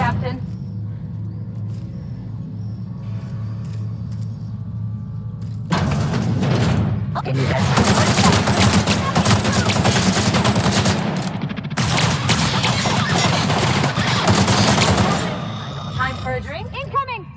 Captain. Give me that. Time for a drink? Incoming!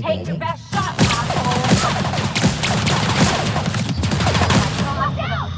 Take your best shot, asshole! Watch out!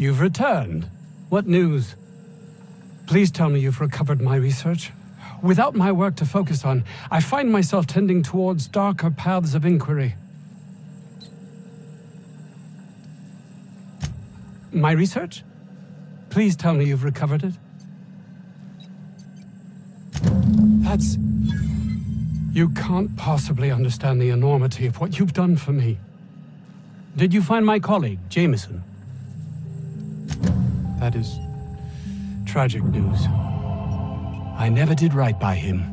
You've returned. What news? Please tell me you've recovered my research. Without my work to focus on, I find myself tending towards darker paths of inquiry. My research? Please tell me you've recovered it. That's... You can't possibly understand the enormity of what you've done for me. Did you find my colleague, Jameson? That is tragic news. I never did right by him.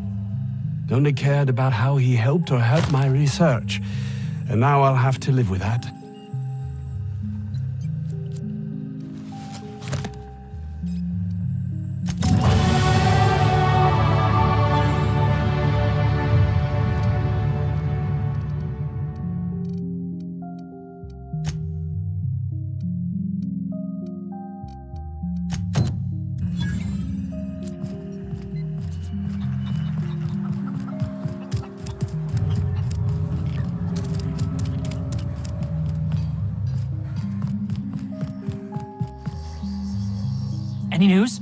Only cared about how he helped or hurt my research. And now I'll have to live with that. Any news?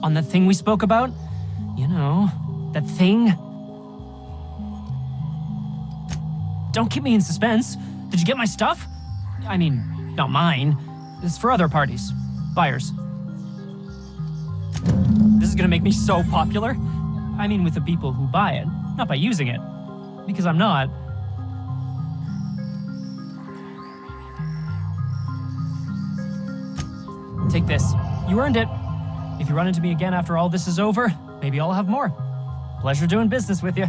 On the thing we spoke about? You know, that thing? Don't keep me in suspense. Did you get my stuff? I mean, not mine. It's for other parties. Buyers. This is gonna make me so popular. I mean with the people who buy it, not by using it. Because I'm not. Take this. You earned it. If you run into me again after all this is over, maybe I'll have more. Pleasure doing business with you.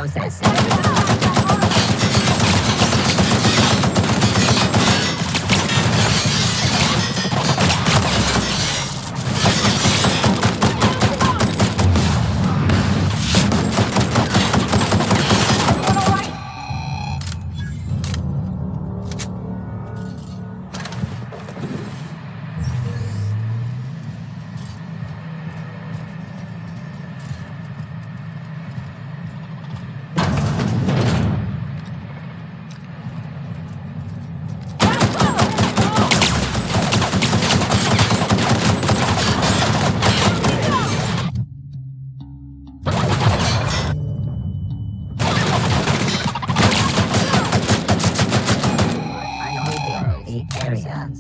process. The area.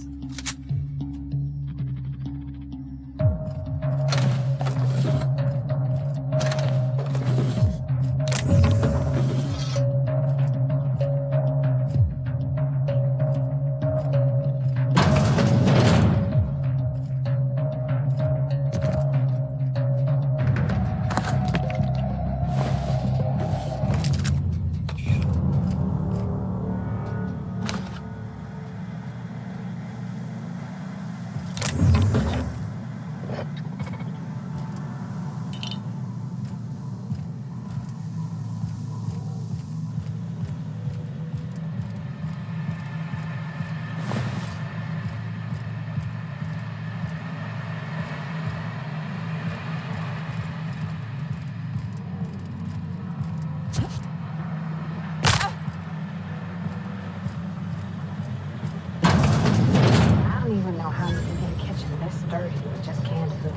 I don't even know how you can get a kitchen this dirty with just canned food.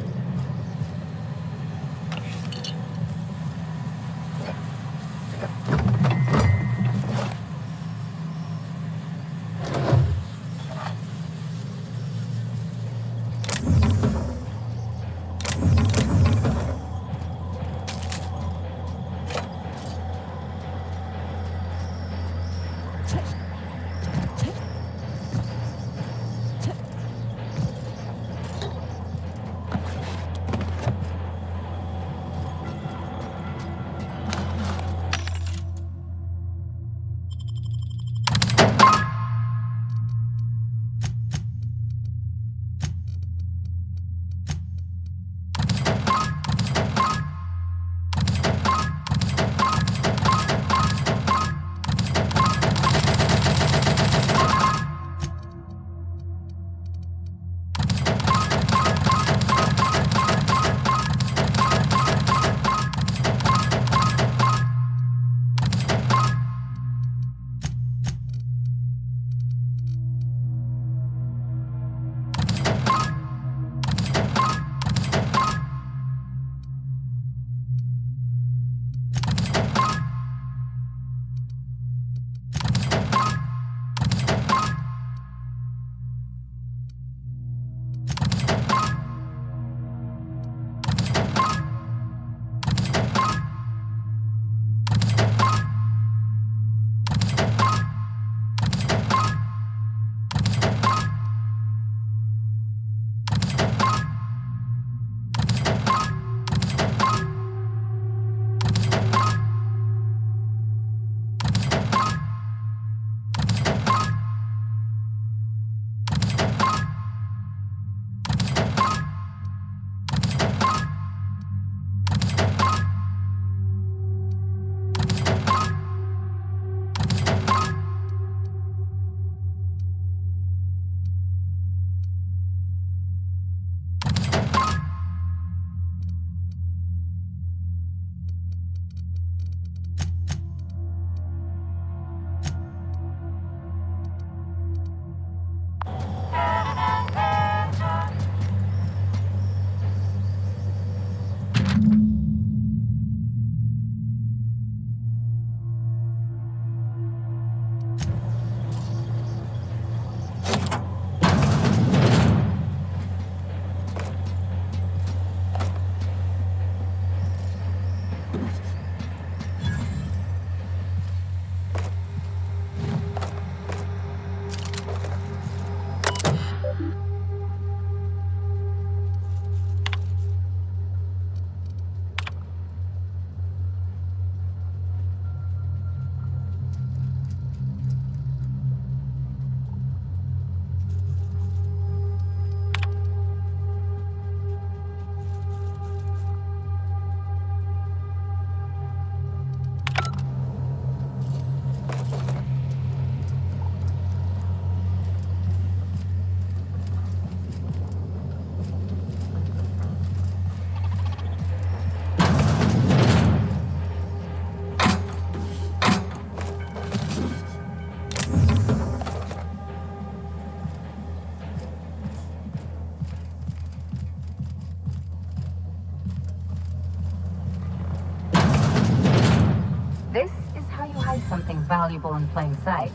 valuable in plain sight.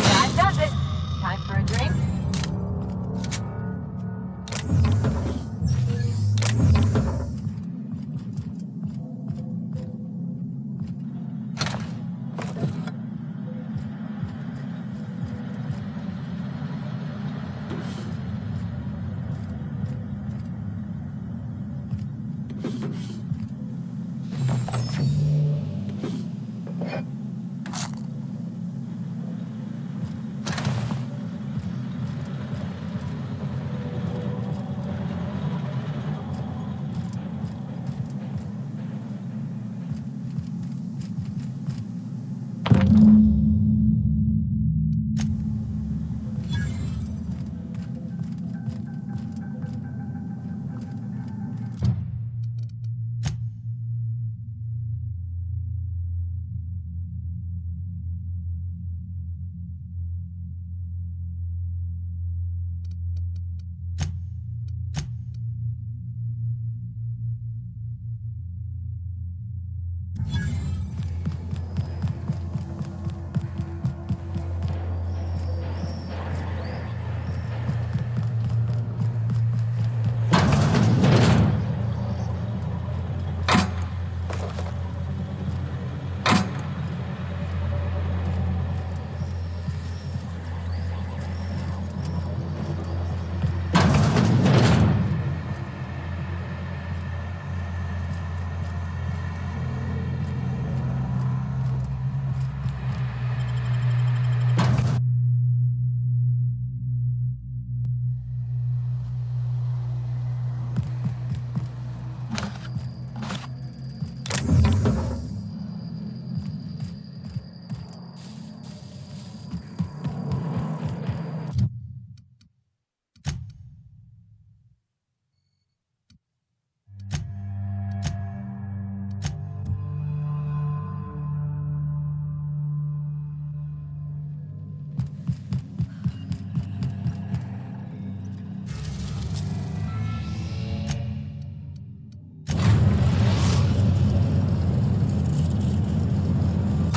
That does it. Time for a drink?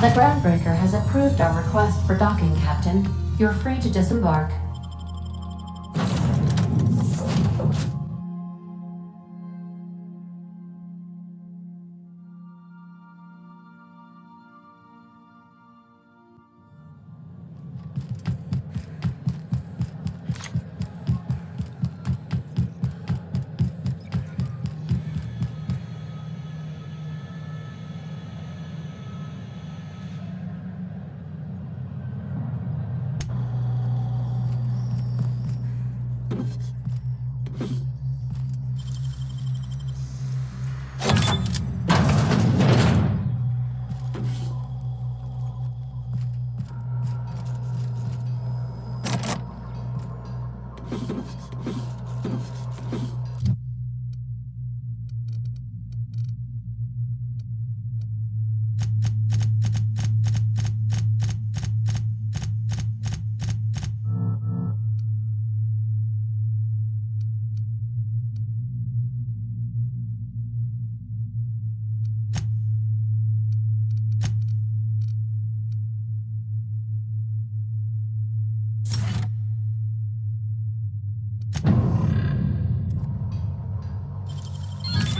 The Groundbreaker has approved our request for docking, Captain. You're free to disembark.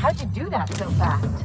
How'd you do that so fast?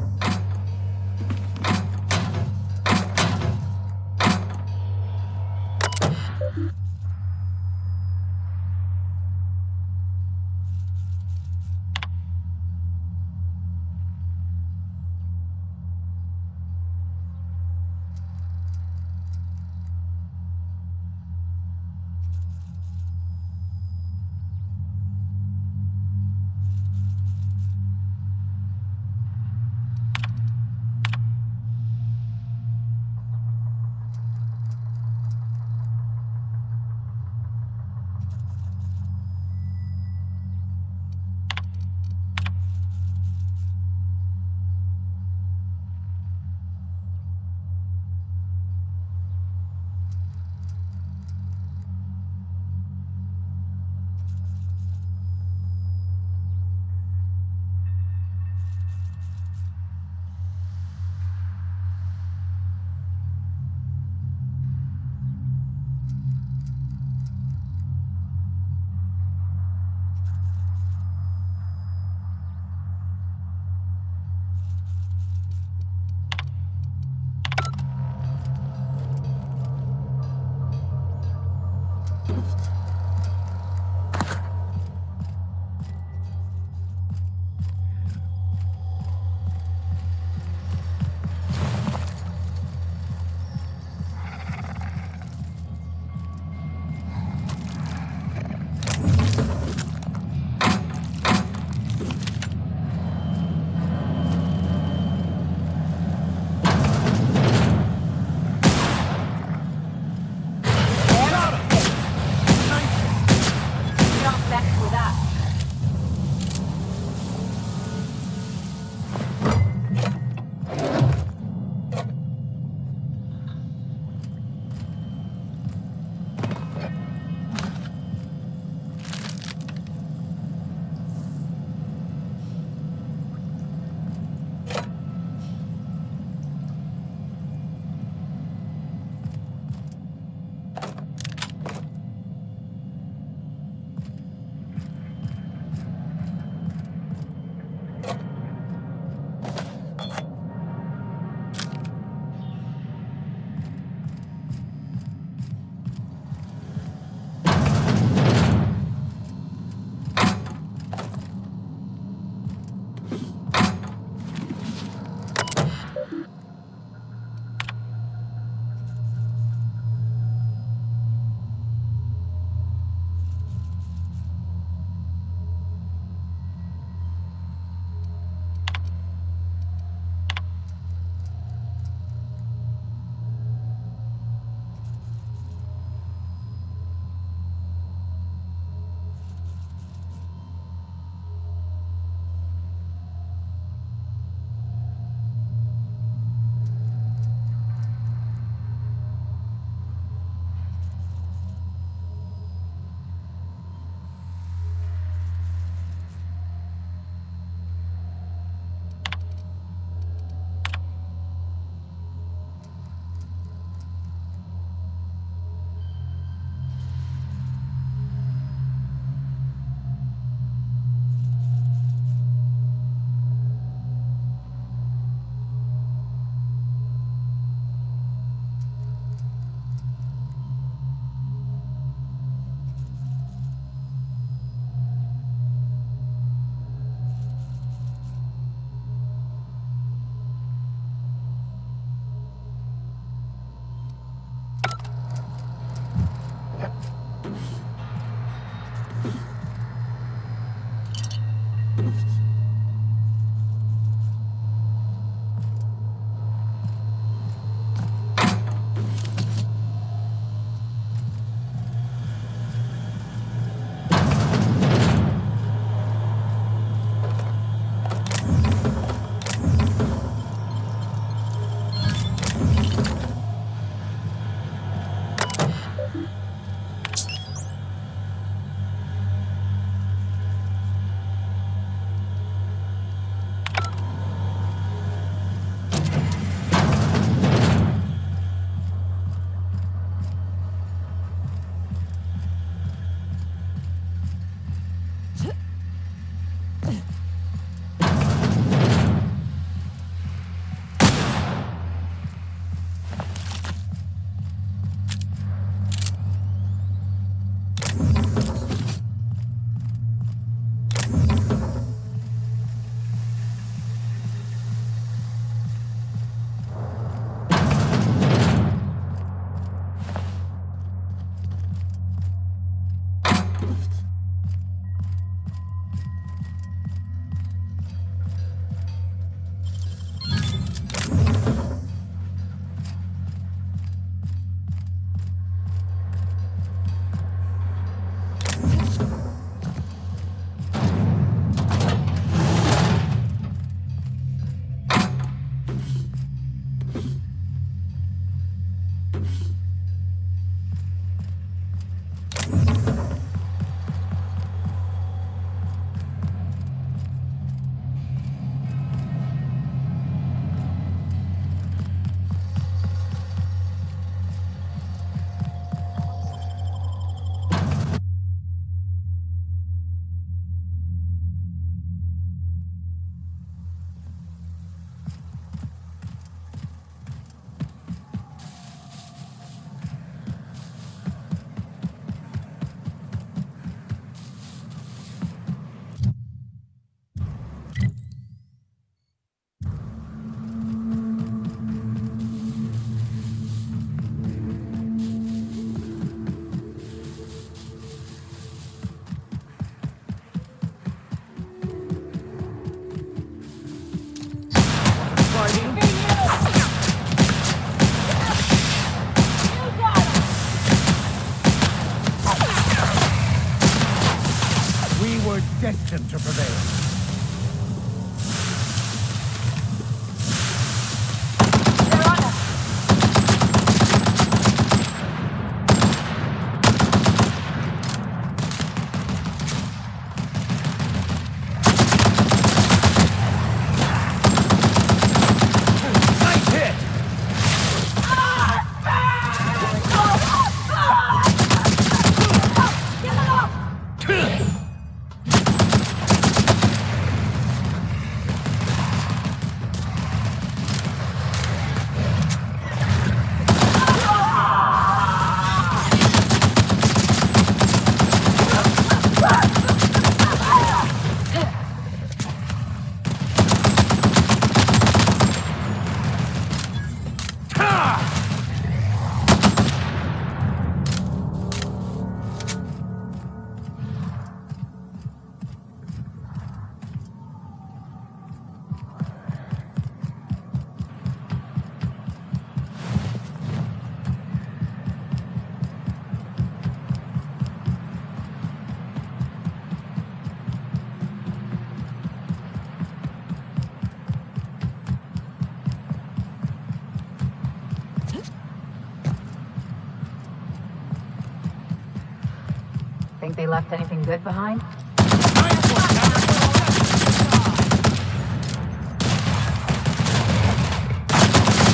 they left anything good behind?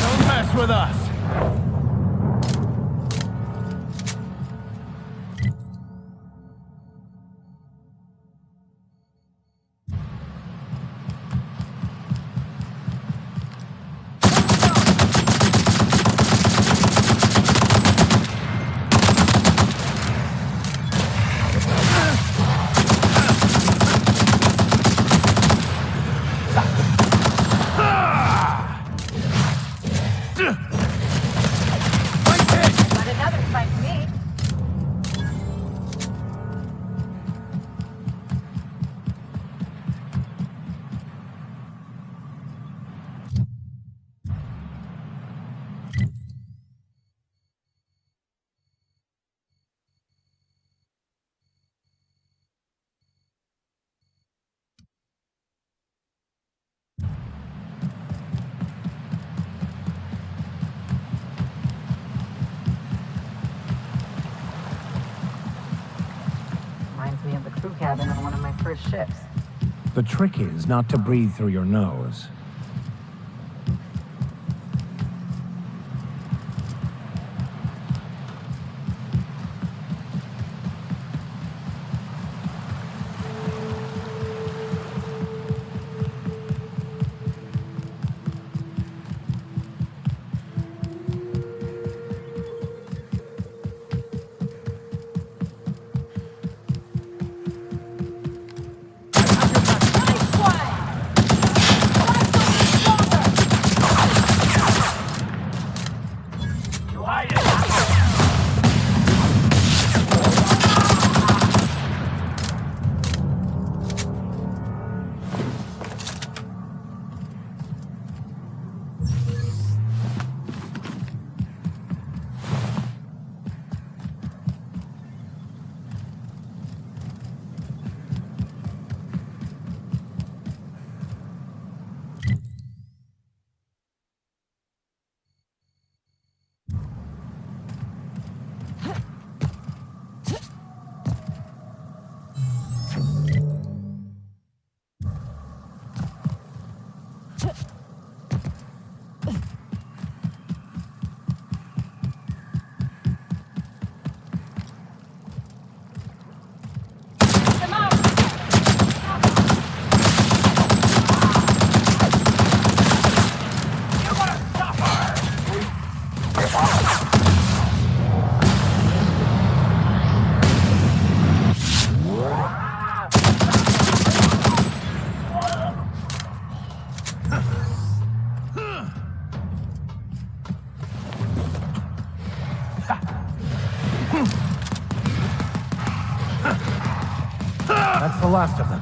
Don't mess with us! Got another fight me. Reminds me of the crew cabin on one of my first ships. The trick is not to breathe through your nose. That's the last of them.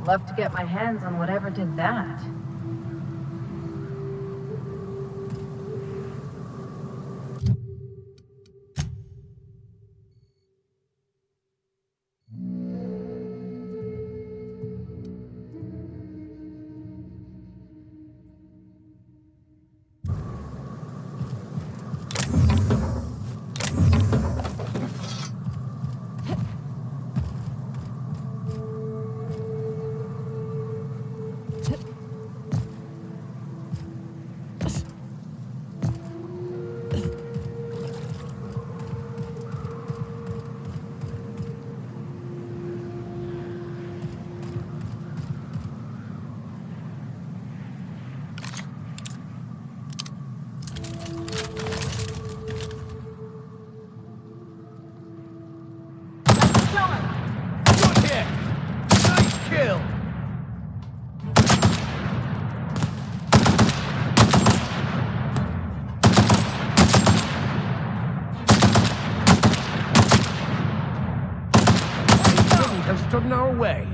love to get my hands on whatever did that. Have stood in our way.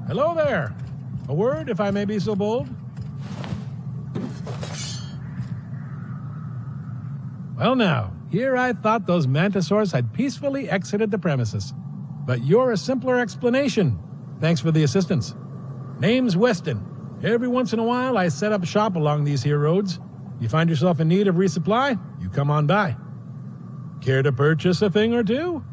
Hello there. A word, if I may be so bold? Well now, here I thought those Mantisaurs had peacefully exited the premises. But you're a simpler explanation. Thanks for the assistance. Name's Weston. Every once in a while, I set up shop along these here roads. You find yourself in need of resupply, you come on by. Care to purchase a thing or two?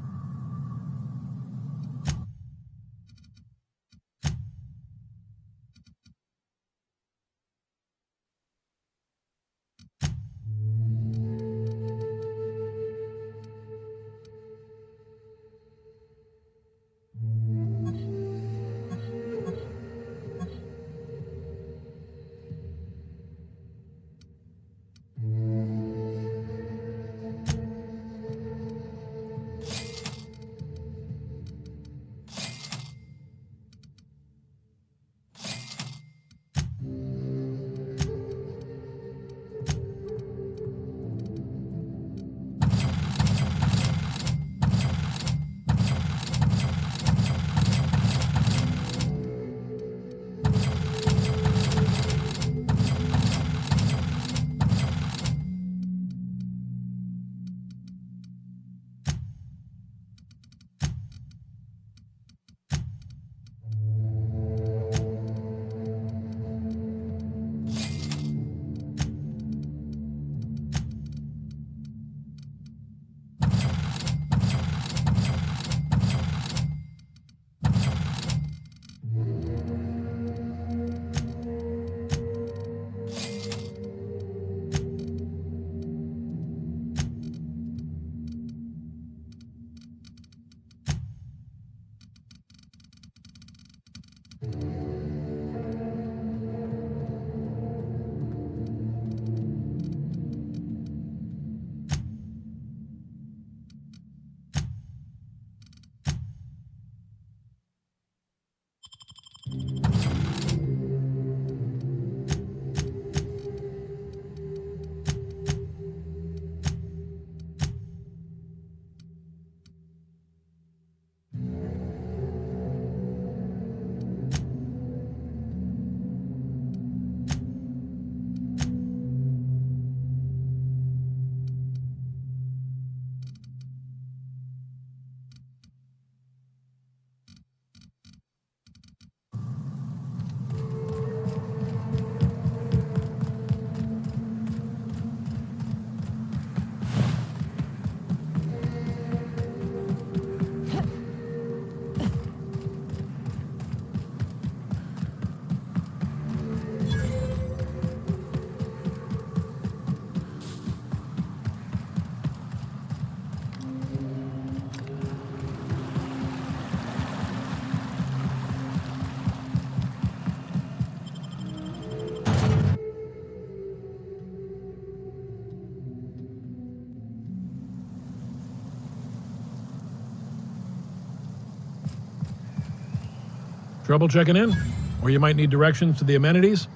Trouble checking in? Or you might need directions to the amenities?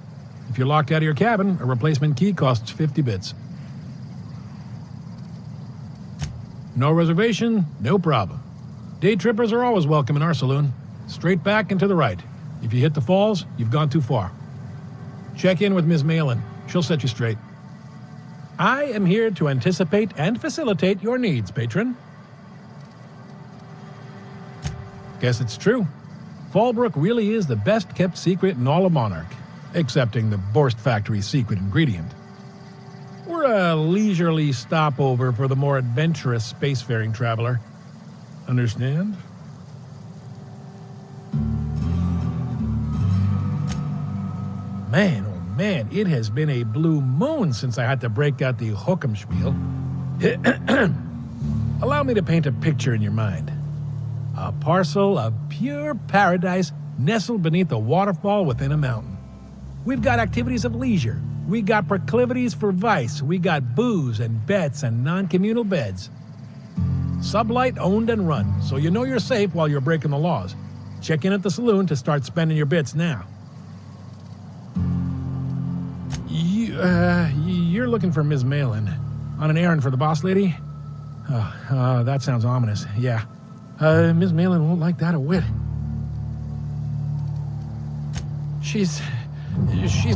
If you're locked out of your cabin, a replacement key costs 50 bits. No reservation, no problem. Day trippers are always welcome in our saloon. Straight back and to the right. If you hit the falls, you've gone too far. Check in with Ms. Malin. She'll set you straight. I am here to anticipate and facilitate your needs, patron. Guess it's true. Fallbrook really is the best-kept secret in all of Monarch, excepting the Borst Factory's secret ingredient. We're a leisurely stopover for the more adventurous spacefaring traveler. Understand? Man, oh man, it has been a blue moon since I had to break out the hook'em spiel. Allow me to paint a picture in your mind. A parcel of pure paradise nestled beneath a waterfall within a mountain. We've got activities of leisure. We got proclivities for vice. We got booze and bets and non-communal beds. Sublight owned and run, so you know you're safe while you're breaking the laws. Check in at the saloon to start spending your bits now. You're looking for Ms. Malin. On an errand for the boss lady? That sounds ominous. Yeah. Ms. Malin won't like that a whit. She's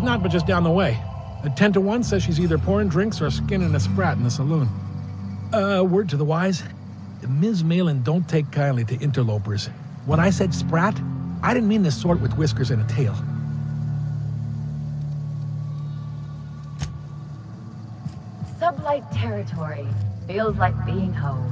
not but just down the way. A 10-to-1 says she's either pouring drinks or skinning a sprat in the saloon. Word to the wise, Ms. Malin don't take kindly to interlopers. When I said sprat, I didn't mean the sort with whiskers and a tail. Sublight territory. Feels like being home.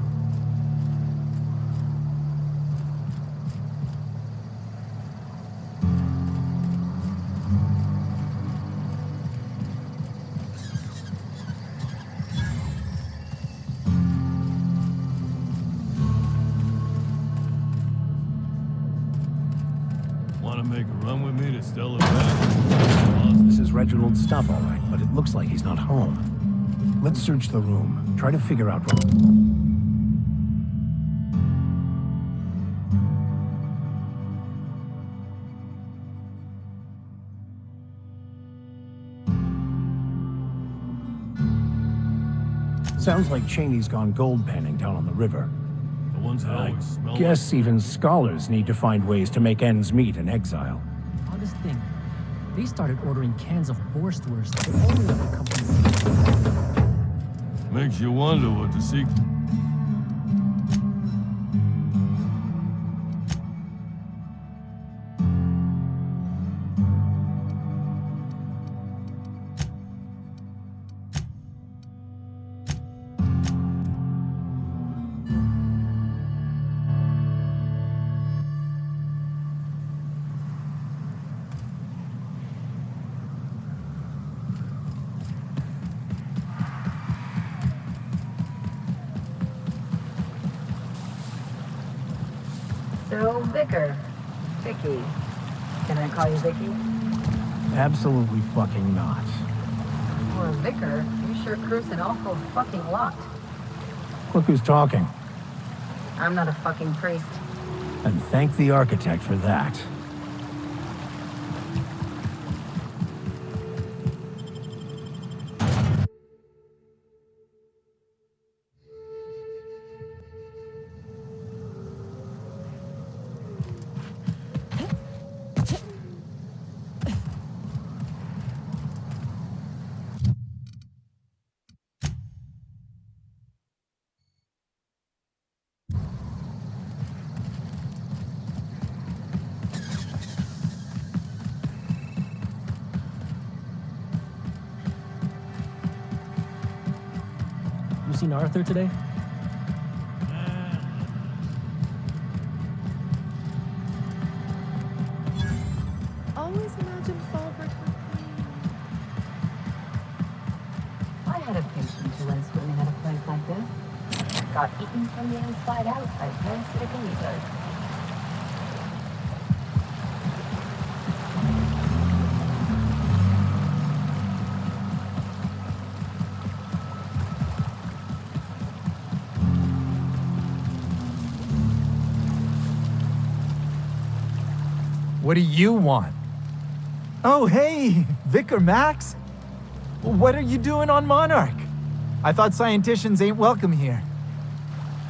Want to make a run with me to Stellar Bay? This is Reginald's stuff, all right, but it looks like he's not home. Let's search the room. Try to figure out what... Sounds like Cheney's gone gold panning down on the river. The ones that always smell Guess even scholars need to find ways to make ends meet in exile. Oddest thing. They started ordering cans of Borstwurst. The only other company. Makes you wonder what the secret... So, Vicar. Vicky. Can I call you Vicky? Absolutely fucking not. For a vicar, you sure cruise an awful fucking lot. Look who's talking. I'm not a fucking priest. And thank the architect for that. You seen Arthur today? Always imagine Fallbrook with me. I had a patient who went swimming at a place like this. Got eaten from the inside out by parasitic lizards. What do you want? Oh, hey, Vicar Max. What are you doing on Monarch? I thought scienticians ain't welcome here.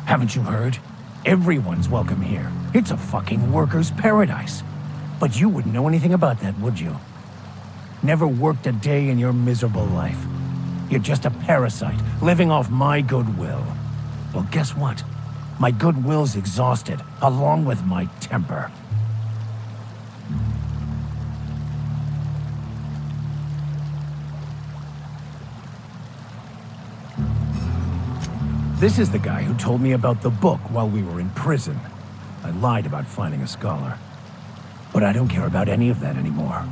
Haven't you heard? Everyone's welcome here. It's a fucking worker's paradise. But you wouldn't know anything about that, would you? Never worked a day in your miserable life. You're just a parasite, living off my goodwill. Well, guess what? My goodwill's exhausted, along with my temper. This is the guy who told me about the book while we were in prison. I lied about finding a scholar. But I don't care about any of that anymore.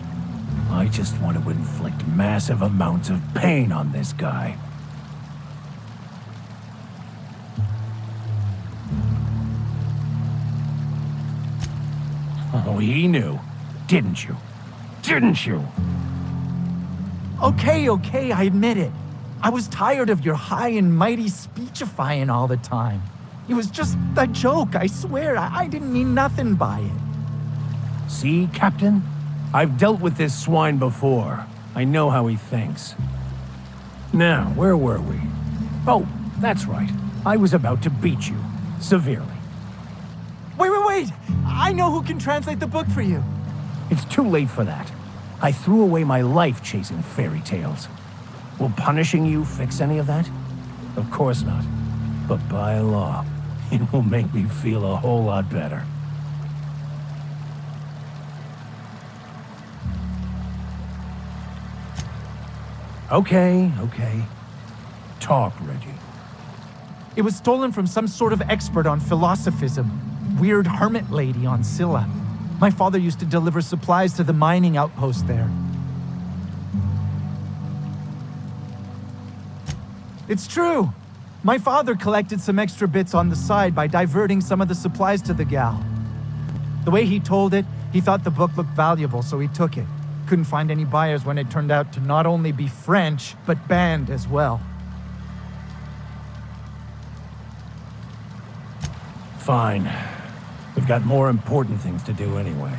I just want to inflict massive amounts of pain on this guy. Oh, he knew. Didn't you? Didn't you? Okay, I admit it. I was tired of your high and mighty speechifying all the time. It was just a joke, I swear. I didn't mean nothing by it. See, Captain? I've dealt with this swine before. I know how he thinks. Now, where were we? Oh, that's right. I was about to beat you. Severely. Wait! I know who can translate the book for you. It's too late for that. I threw away my life chasing fairy tales. Will punishing you fix any of that? Of course not. But by law, it will make me feel a whole lot better. Okay. Talk, Reggie. It was stolen from some sort of expert on philosophism. Weird hermit lady on Scylla. My father used to deliver supplies to the mining outpost there. It's true. My father collected some extra bits on the side by diverting some of the supplies to the gal. The way he told it, he thought the book looked valuable, so he took it. Couldn't find any buyers when it turned out to not only be French, but banned as well. Fine. We've got more important things to do anyway.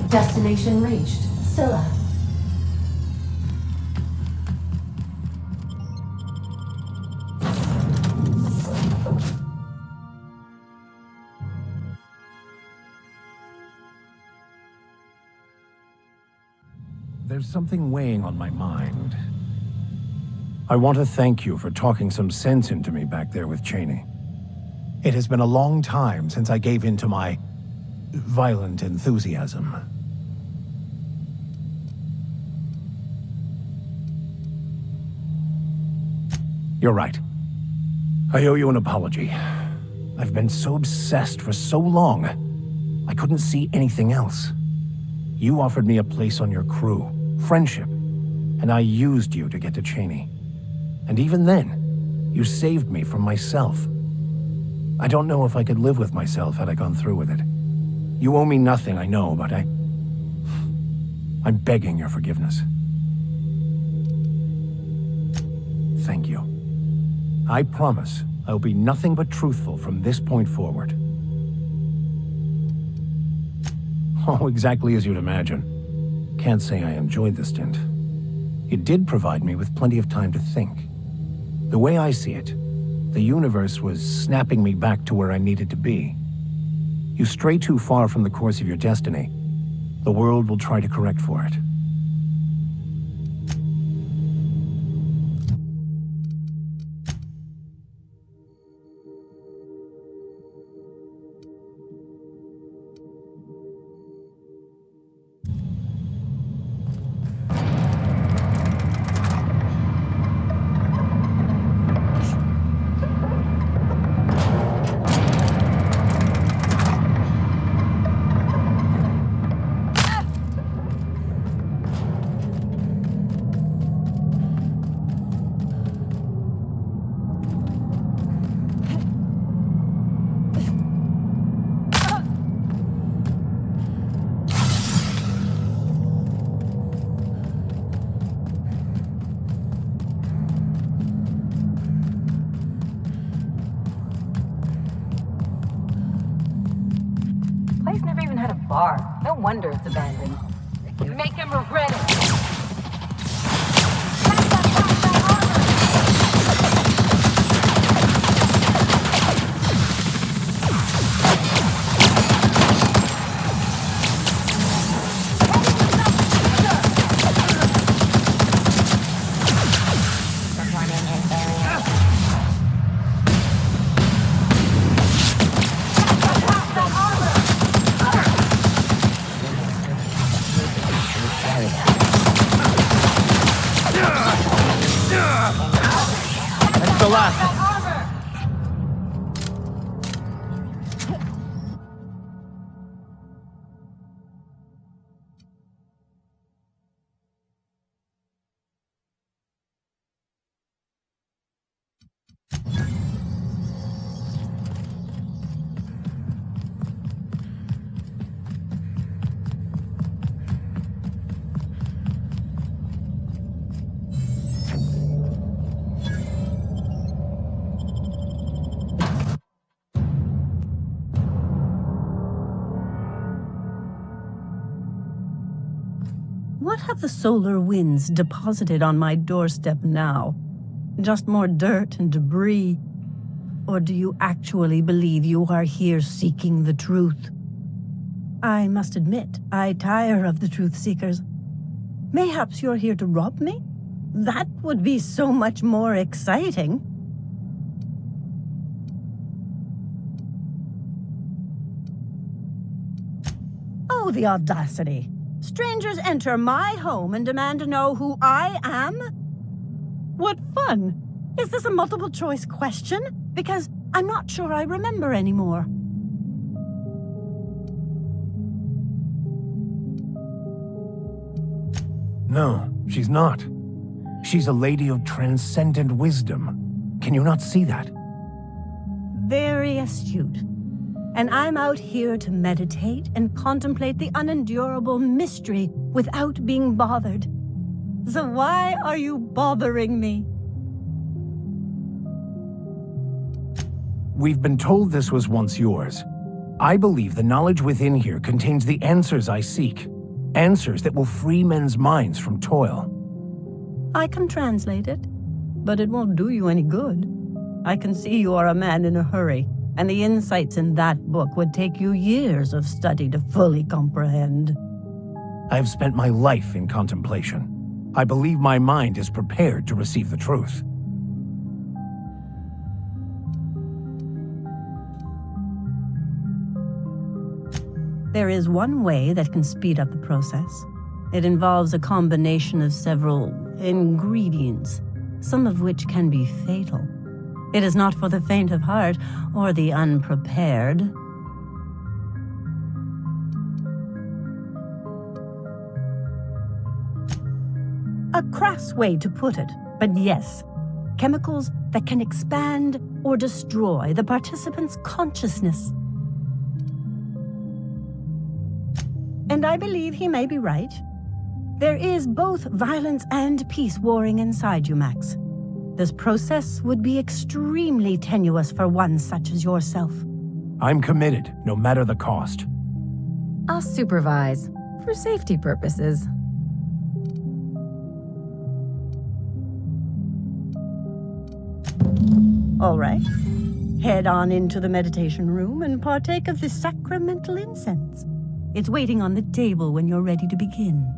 Destination reached. Scylla. There's something weighing on my mind. I want to thank you for talking some sense into me back there with Cheney. It has been a long time since I gave in to my violent enthusiasm. You're right. I owe you an apology. I've been so obsessed for so long, I couldn't see anything else. You offered me a place on your crew, friendship, and I used you to get to Cheney. And even then, you saved me from myself. I don't know if I could live with myself had I gone through with it. You owe me nothing, I know, but I'm begging your forgiveness. Thank you. I promise I'll be nothing but truthful from this point forward. Oh, exactly as you'd imagine. Can't say I enjoyed the stint. It did provide me with plenty of time to think. The way I see it, the universe was snapping me back to where I needed to be. You stray too far from the course of your destiny, the world will try to correct for it. Place never even had a bar. No wonder it's abandoned. Make him regret it. That's the last. What have the solar winds deposited on my doorstep now? Just more dirt and debris? Or do you actually believe you are here seeking the truth? I must admit, I tire of the truth seekers. Mayhaps you're here to rob me? That would be so much more exciting. Oh, the audacity. Strangers enter my home and demand to know who I am? What fun! Is this a multiple choice question? Because I'm not sure I remember anymore. No, she's not. She's a lady of transcendent wisdom. Can you not see that? Very astute. And I'm out here to meditate and contemplate the unendurable mystery without being bothered. So why are you bothering me? We've been told this was once yours. I believe the knowledge within here contains the answers I seek. Answers that will free men's minds from toil. I can translate it, but it won't do you any good. I can see you are a man in a hurry, and the insights in that book would take you years of study to fully comprehend. I have spent my life in contemplation. I believe my mind is prepared to receive the truth. There is one way that can speed up the process. It involves a combination of several ingredients, some of which can be fatal. It is not for the faint of heart or the unprepared. A crass way to put it, but yes, chemicals that can expand or destroy the participant's consciousness. And I believe he may be right. There is both violence and peace warring inside you, Max. This process would be extremely tenuous for one such as yourself. I'm committed, no matter the cost. I'll supervise, for safety purposes. All right. Head on into the meditation room and partake of the sacramental incense. It's waiting on the table when you're ready to begin.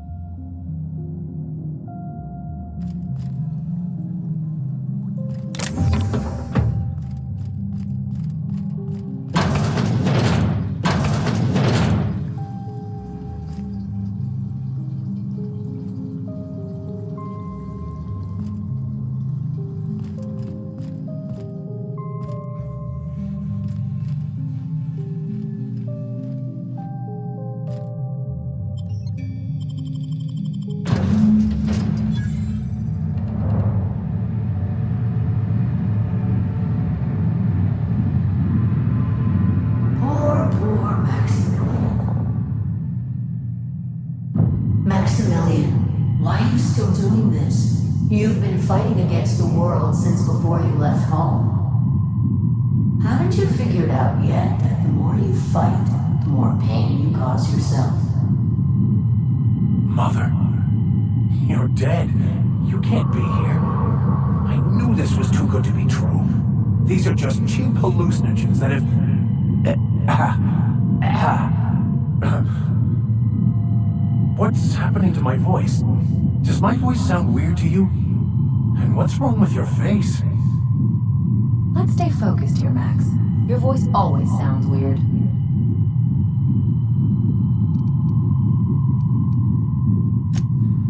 Maximilian, why are you still doing this? You've been fighting against the world since before you left home. Haven't you figured out yet that the more you fight, the more pain you cause yourself? Mother, you're dead. You can't be here. I knew this was too good to be true. These are just cheap hallucinogens that have... What's happening to my voice? Does my voice sound weird to you? And what's wrong with your face? Let's stay focused here, Max. Your voice always sounds weird.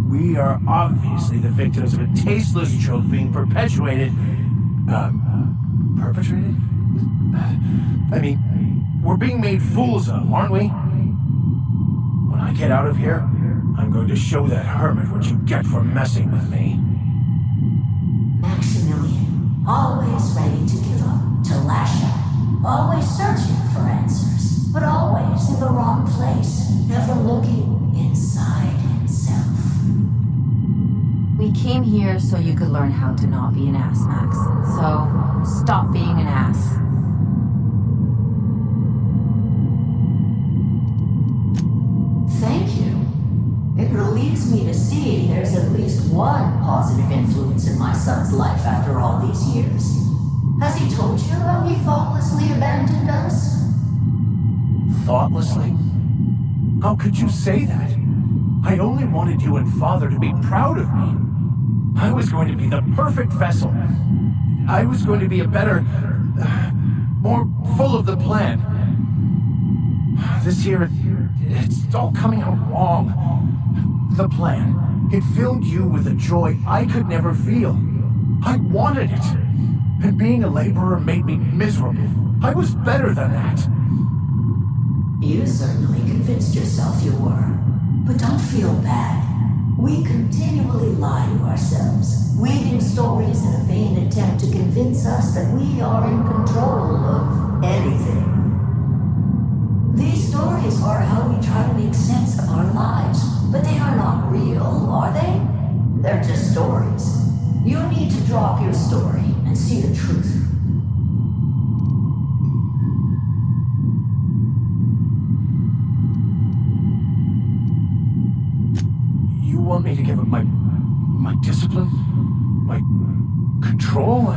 We are obviously the victims of a tasteless joke being perpetuated. Perpetrated? I mean, we're being made fools of, aren't we? When I get out of here, I'm going to show that hermit what you get for messing with me. Maximilian, always ready to give up, to lash out, always searching for answers, but always in the wrong place, never looking inside himself. We came here so you could learn how to not be an ass, Max. So, stop being an ass. Thank you. It relieves me to see there's at least one positive influence in my son's life after all these years. Has he told you how he thoughtlessly abandoned us? Thoughtlessly? How could you say that? I only wanted you and Father to be proud of me. I was going to be the perfect vessel. I was going to be a better... more full of the plan. This year, it's all coming out wrong. The plan. It filled you with a joy I could never feel. I wanted it. And being a laborer made me miserable. I was better than that. You certainly convinced yourself you were. But don't feel bad. We continually lie to ourselves, weaving stories in a vain attempt to convince us that we are in control of anything. These stories are how we try to make sense of our lives, but they are not real, are they? They're just stories. You need to drop your story and see the truth. You want me to give up my discipline? My control?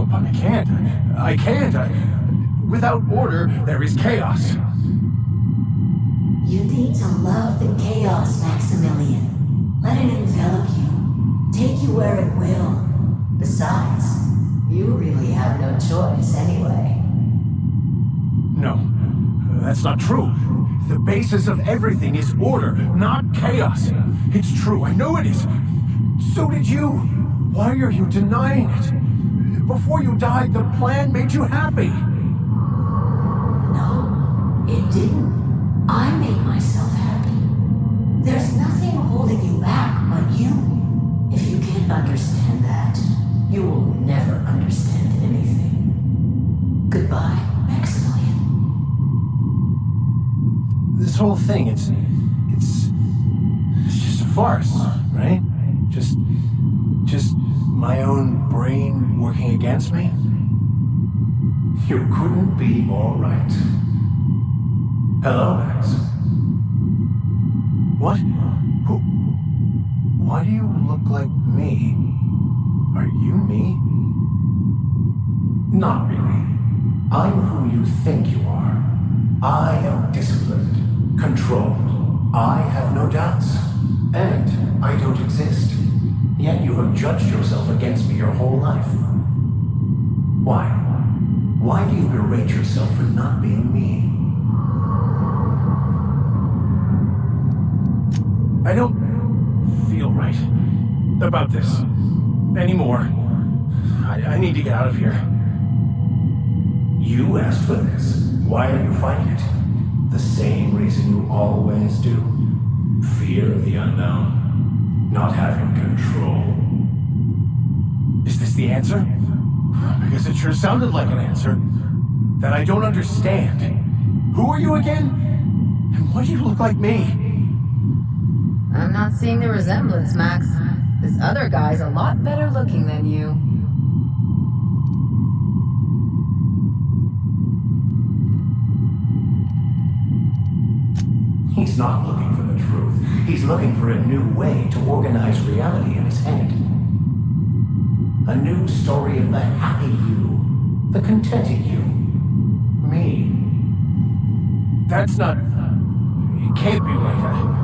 But I can't. I can't. Without order, there is chaos. You need to love the chaos, Maximilian. Let it envelop you. Take you where it will. Besides, you really have no choice anyway. No, that's not true. The basis of everything is order, not chaos. It's true, I know it is. So did you. Why are you denying it? Before you died, the plan made you happy. No, it didn't. I made myself happy. There's nothing holding you back but you. If you can't understand that, you will never understand anything. Goodbye, Maximilian. This whole thing, it's just a farce, right? Just my own brain working against me? You couldn't be more right. Hello, Max. What? Who? Why do you look like me? Are you me? Not really. I'm who you think you are. I am disciplined, controlled. I have no doubts. And I don't exist. Yet you have judged yourself against me your whole life. Why? Why do you berate yourself for not being me? I don't feel right about this anymore. I need to get out of here. You asked for this. Why are you fighting it? The same reason you always do. Fear of the unknown. Not having control. Is this the answer? Because it sure sounded like an answer that I don't understand. Who are you again? And why do you look like me? I'm not seeing the resemblance, Max. This other guy's a lot better looking than you. He's not looking for the truth. He's looking for a new way to organize reality in his head. A new story of the happy you, the contented you, me. That's not... It can't be right.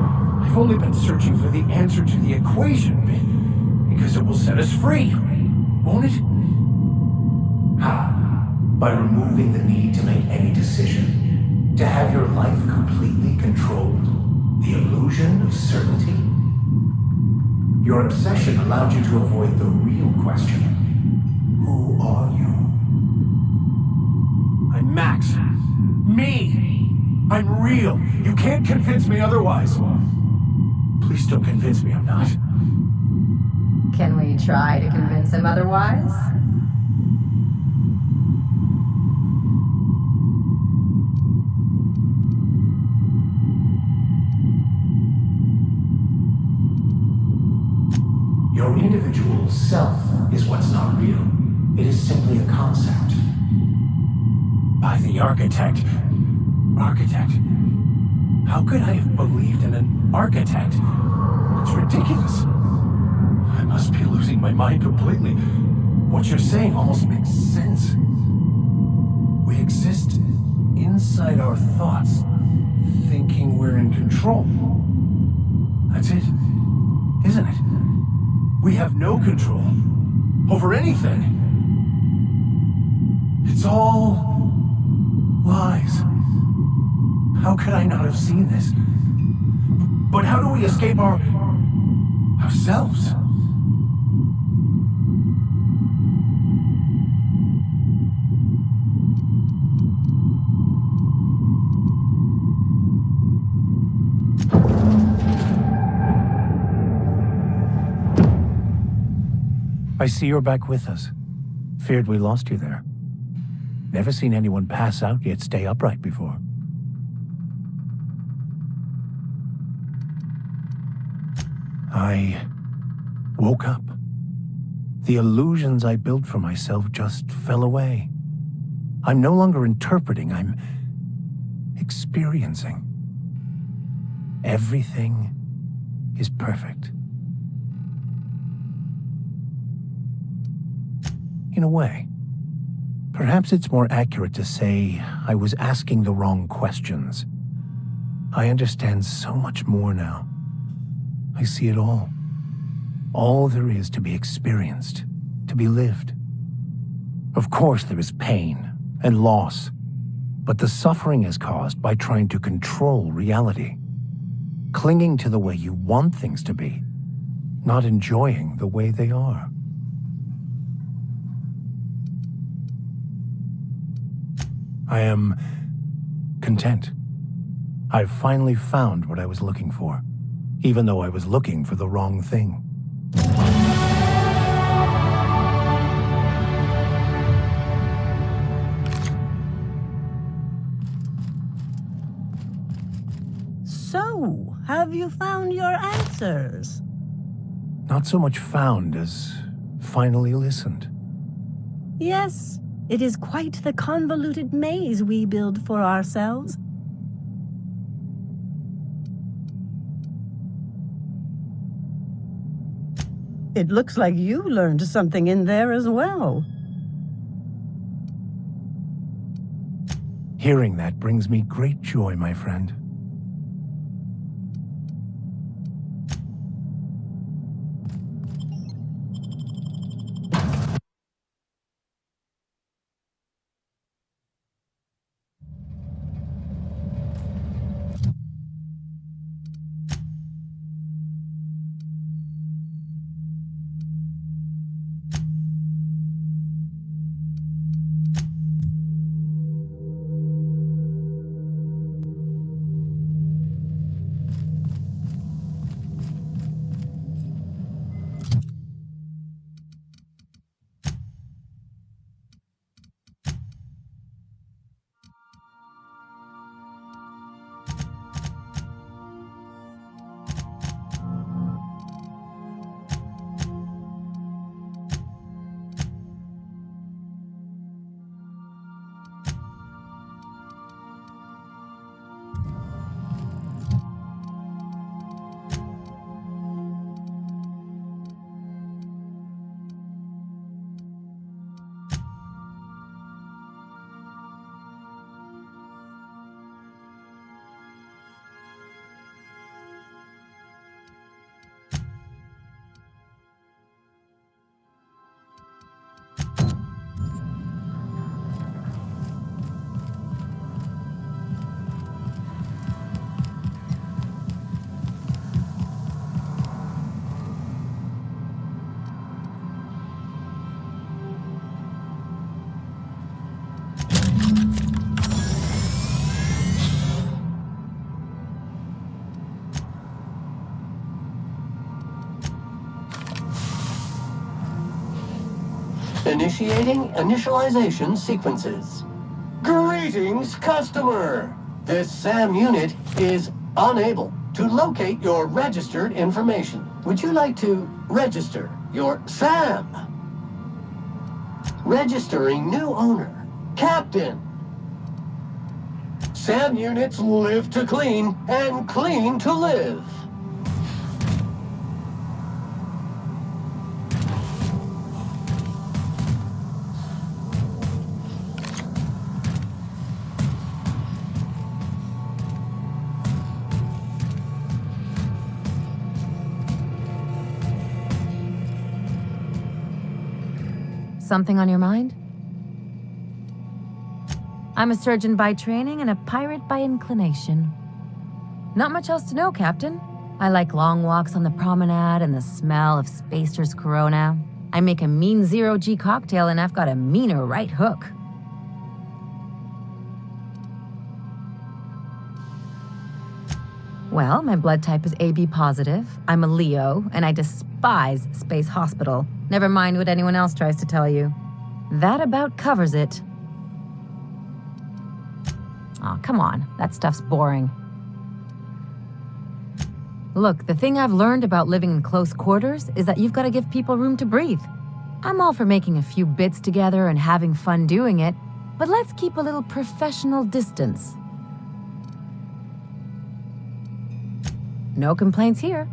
I've only been searching for the answer to the equation, because it will set us free, won't it? How? By removing the need to make any decision. To have your life completely controlled. The illusion of certainty. Your obsession allowed you to avoid the real question. Who are you? I'm Max. Me! I'm real. You can't convince me otherwise. Please don't convince me I'm not. Can we try to convince him otherwise? Your individual self is what's not real. It is simply a concept. By the architect. Architect? How could I have believed in an architect? It's ridiculous. I must be losing my mind completely. What you're saying almost makes sense. We exist inside our thoughts, thinking we're in control. That's it, isn't it? We have no control over anything. It's all lies. How could I not have seen this? But how do we escape ourselves? I see you're back with us. Feared we lost you there. Never seen anyone pass out yet stay upright before. I woke up. The illusions I built for myself just fell away. I'm no longer interpreting, I'm experiencing. Everything is perfect. In a way. Perhaps it's more accurate to say I was asking the wrong questions. I understand so much more now. I see it all. All there is to be experienced, to be lived. Of course there is pain and loss, but the suffering is caused by trying to control reality, clinging to the way you want things to be, not enjoying the way they are. I am content. I've finally found what I was looking for, even though I was looking for the wrong thing. So, have you found your answers? Not so much found as finally listened. Yes, it is quite the convoluted maze we build for ourselves. It looks like you learned something in there as well. Hearing that brings me great joy, my friend. Initiating initialization sequences. Greetings, customer! This SAM unit is unable to locate your registered information. Would you like to register your SAM? Registering new owner, Captain. SAM units live to clean and clean to live. Something on your mind? I'm a surgeon by training and a pirate by inclination. Not much else to know, Captain. I like long walks on the promenade and the smell of Spacer's Corona. I make a mean zero-G cocktail and I've got a meaner right hook. Well, my blood type is AB positive. I'm a Leo, and I despise Space Hospital. Never mind what anyone else tries to tell you. That about covers it. Aw, come on. That stuff's boring. Look, the thing I've learned about living in close quarters is that you've got to give people room to breathe. I'm all for making a few bits together and having fun doing it, but let's keep a little professional distance. No complaints here.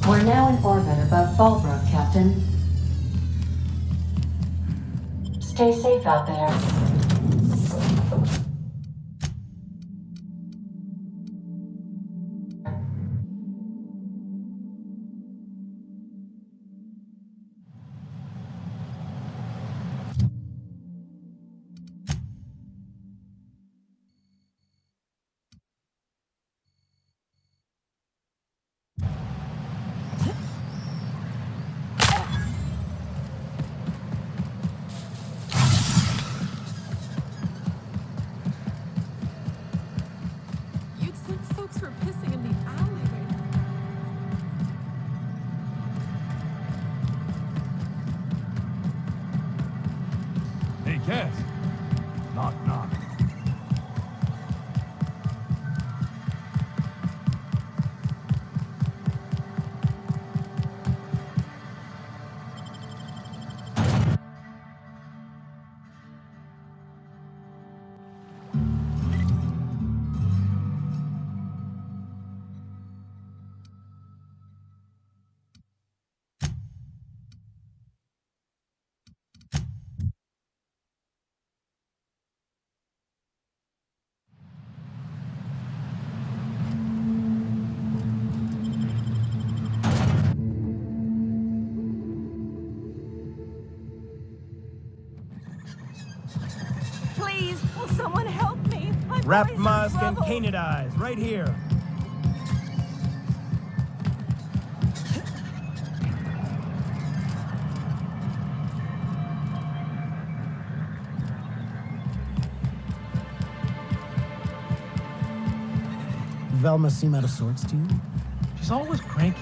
We're now in orbit above Fallbrook, Captain. Stay safe out there. You'd think folks were pissing in the alleyway. Hey, Cass. Knock, knock. Please, will someone help me? My Wrap boy's in mask and trouble. painted eyes, right here. Velma seem out of sorts to you? She's always cranky.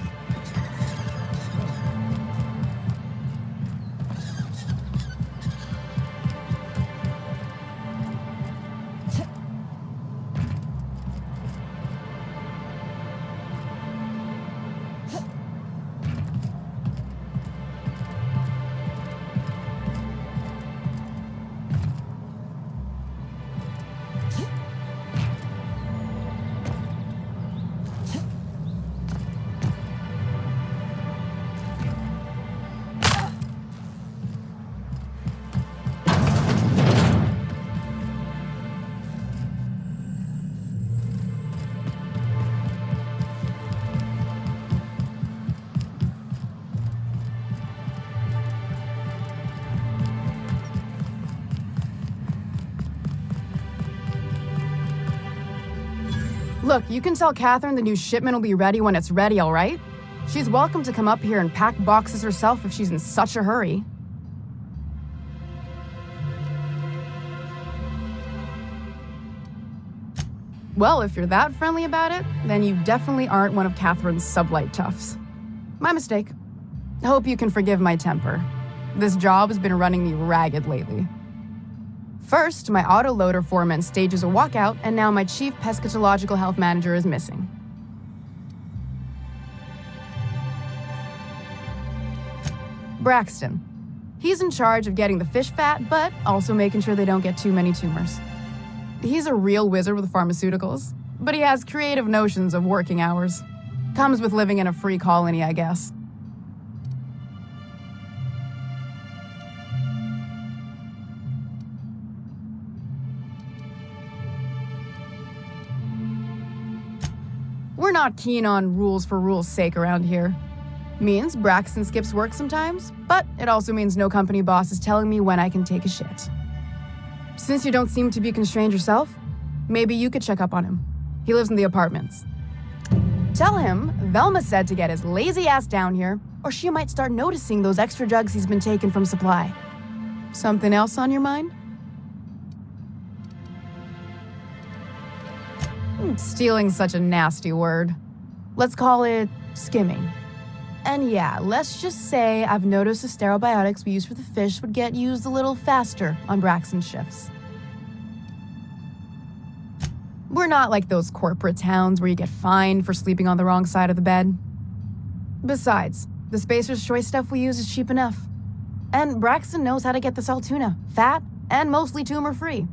Look, you can tell Catherine the new shipment will be ready when it's ready, all right? She's welcome to come up here and pack boxes herself if she's in such a hurry. Well, if you're that friendly about it, then you definitely aren't one of Catherine's sublight toughs. My mistake. Hope you can forgive my temper. This job has been running me ragged lately. First, my autoloader foreman stages a walkout, and now my chief pescatological health manager is missing. Braxton. He's in charge of getting the fish fat, but also making sure they don't get too many tumors. He's a real wizard with pharmaceuticals, but he has creative notions of working hours. Comes with living in a free colony, I guess. We're not keen on rules for rules' sake around here. Means Braxton skips work sometimes, but it also means no company boss is telling me when I can take a shit. Since you don't seem to be constrained yourself, maybe you could check up on him. He lives in the apartments. Tell him Velma said to get his lazy ass down here, or she might start noticing those extra drugs he's been taking from supply. Something else on your mind? Stealing's such a nasty word. Let's call it skimming. And yeah, let's just say I've noticed the sterile biotics we use for the fish would get used a little faster on Braxton's shifts. We're not like those corporate towns where you get fined for sleeping on the wrong side of the bed. Besides, the Spacer's Choice stuff we use is cheap enough. And Braxton knows how to get the Saltuna, fat and mostly tumor-free.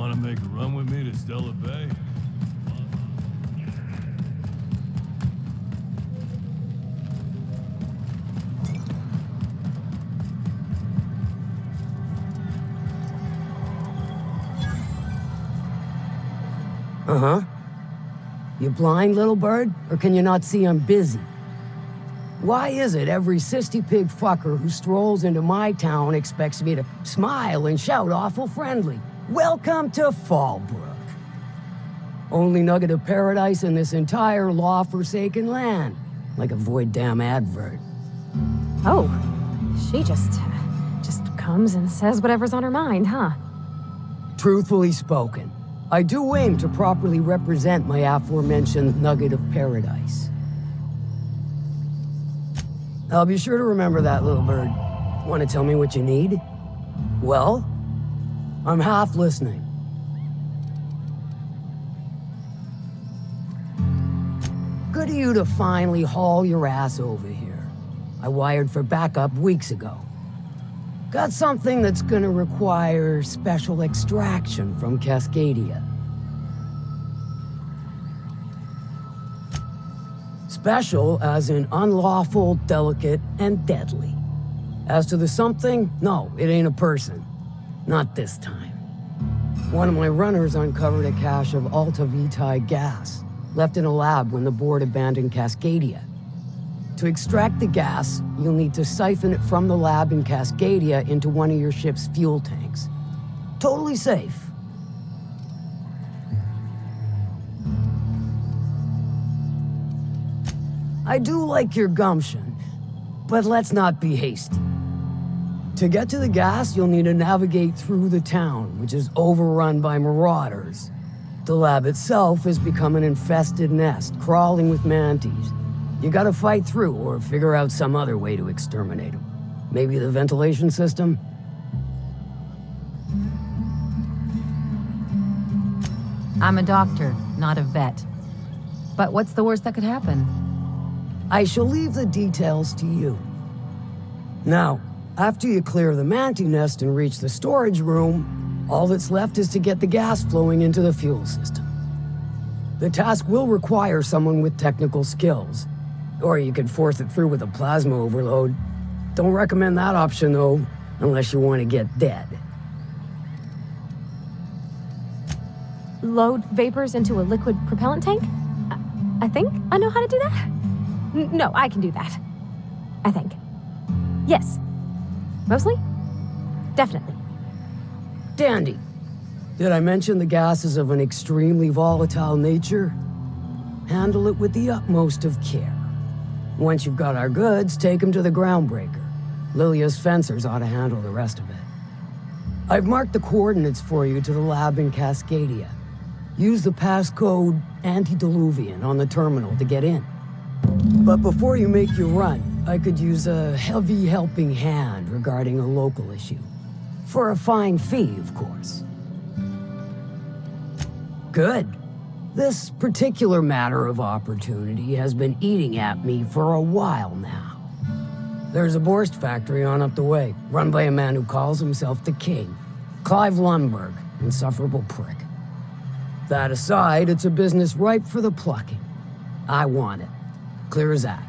Want to make a run with me to Stella Bay? Uh-huh. You blind, little bird? Or can you not see I'm busy? Why is it every sissy pig fucker who strolls into my town expects me to smile and shout awful friendly? Welcome to Fallbrook. Only nugget of paradise in this entire law-forsaken land. Like a void damn advert. Oh, she just comes and says whatever's on her mind, huh? Truthfully spoken, I do aim to properly represent my aforementioned nugget of paradise. I'll be sure to remember that, little bird. Want to tell me what you need? Well, I'm half listening. Good of you to finally haul your ass over here. I wired for backup weeks ago. Got something that's gonna require special extraction from Cascadia. Special as in unlawful, delicate, and deadly. As to the something, no, it ain't a person. Not this time. One of my runners uncovered a cache of Alta Vitae gas, left in a lab when the board abandoned Cascadia. To extract the gas, you'll need to siphon it from the lab in Cascadia into one of your ship's fuel tanks. Totally safe. I do like your gumption, but let's not be hasty. To get to the gas, you'll need to navigate through the town, which is overrun by marauders. The lab itself has become an infested nest, crawling with mantis. You gotta fight through or figure out some other way to exterminate them. Maybe the ventilation system? I'm a doctor, not a vet. But what's the worst that could happen? I shall leave the details to you. Now, after you clear the mantis nest and reach the storage room, all that's left is to get the gas flowing into the fuel system. The task will require someone with technical skills, or you could force it through with a plasma overload. Don't recommend that option, though, unless you want to get dead. Load vapors into a liquid propellant tank? I think I know how to do that. No, I can do that. I think. Yes. Mostly? Definitely. Dandy. Did I mention the gas is of an extremely volatile nature? Handle it with the utmost of care. Once you've got our goods, take them to the groundbreaker. Lilia's fencers ought to handle the rest of it. I've marked the coordinates for you to the lab in Cascadia. Use the passcode Antediluvian on the terminal to get in. But before you make your run, I could use a heavy helping hand regarding a local issue. For a fine fee, of course. Good. This particular matter of opportunity has been eating at me for a while now. There's a Borst factory on up the way, run by a man who calls himself the King. Clive Lundberg, insufferable prick. That aside, it's a business ripe for the plucking. I want it. Clear as that.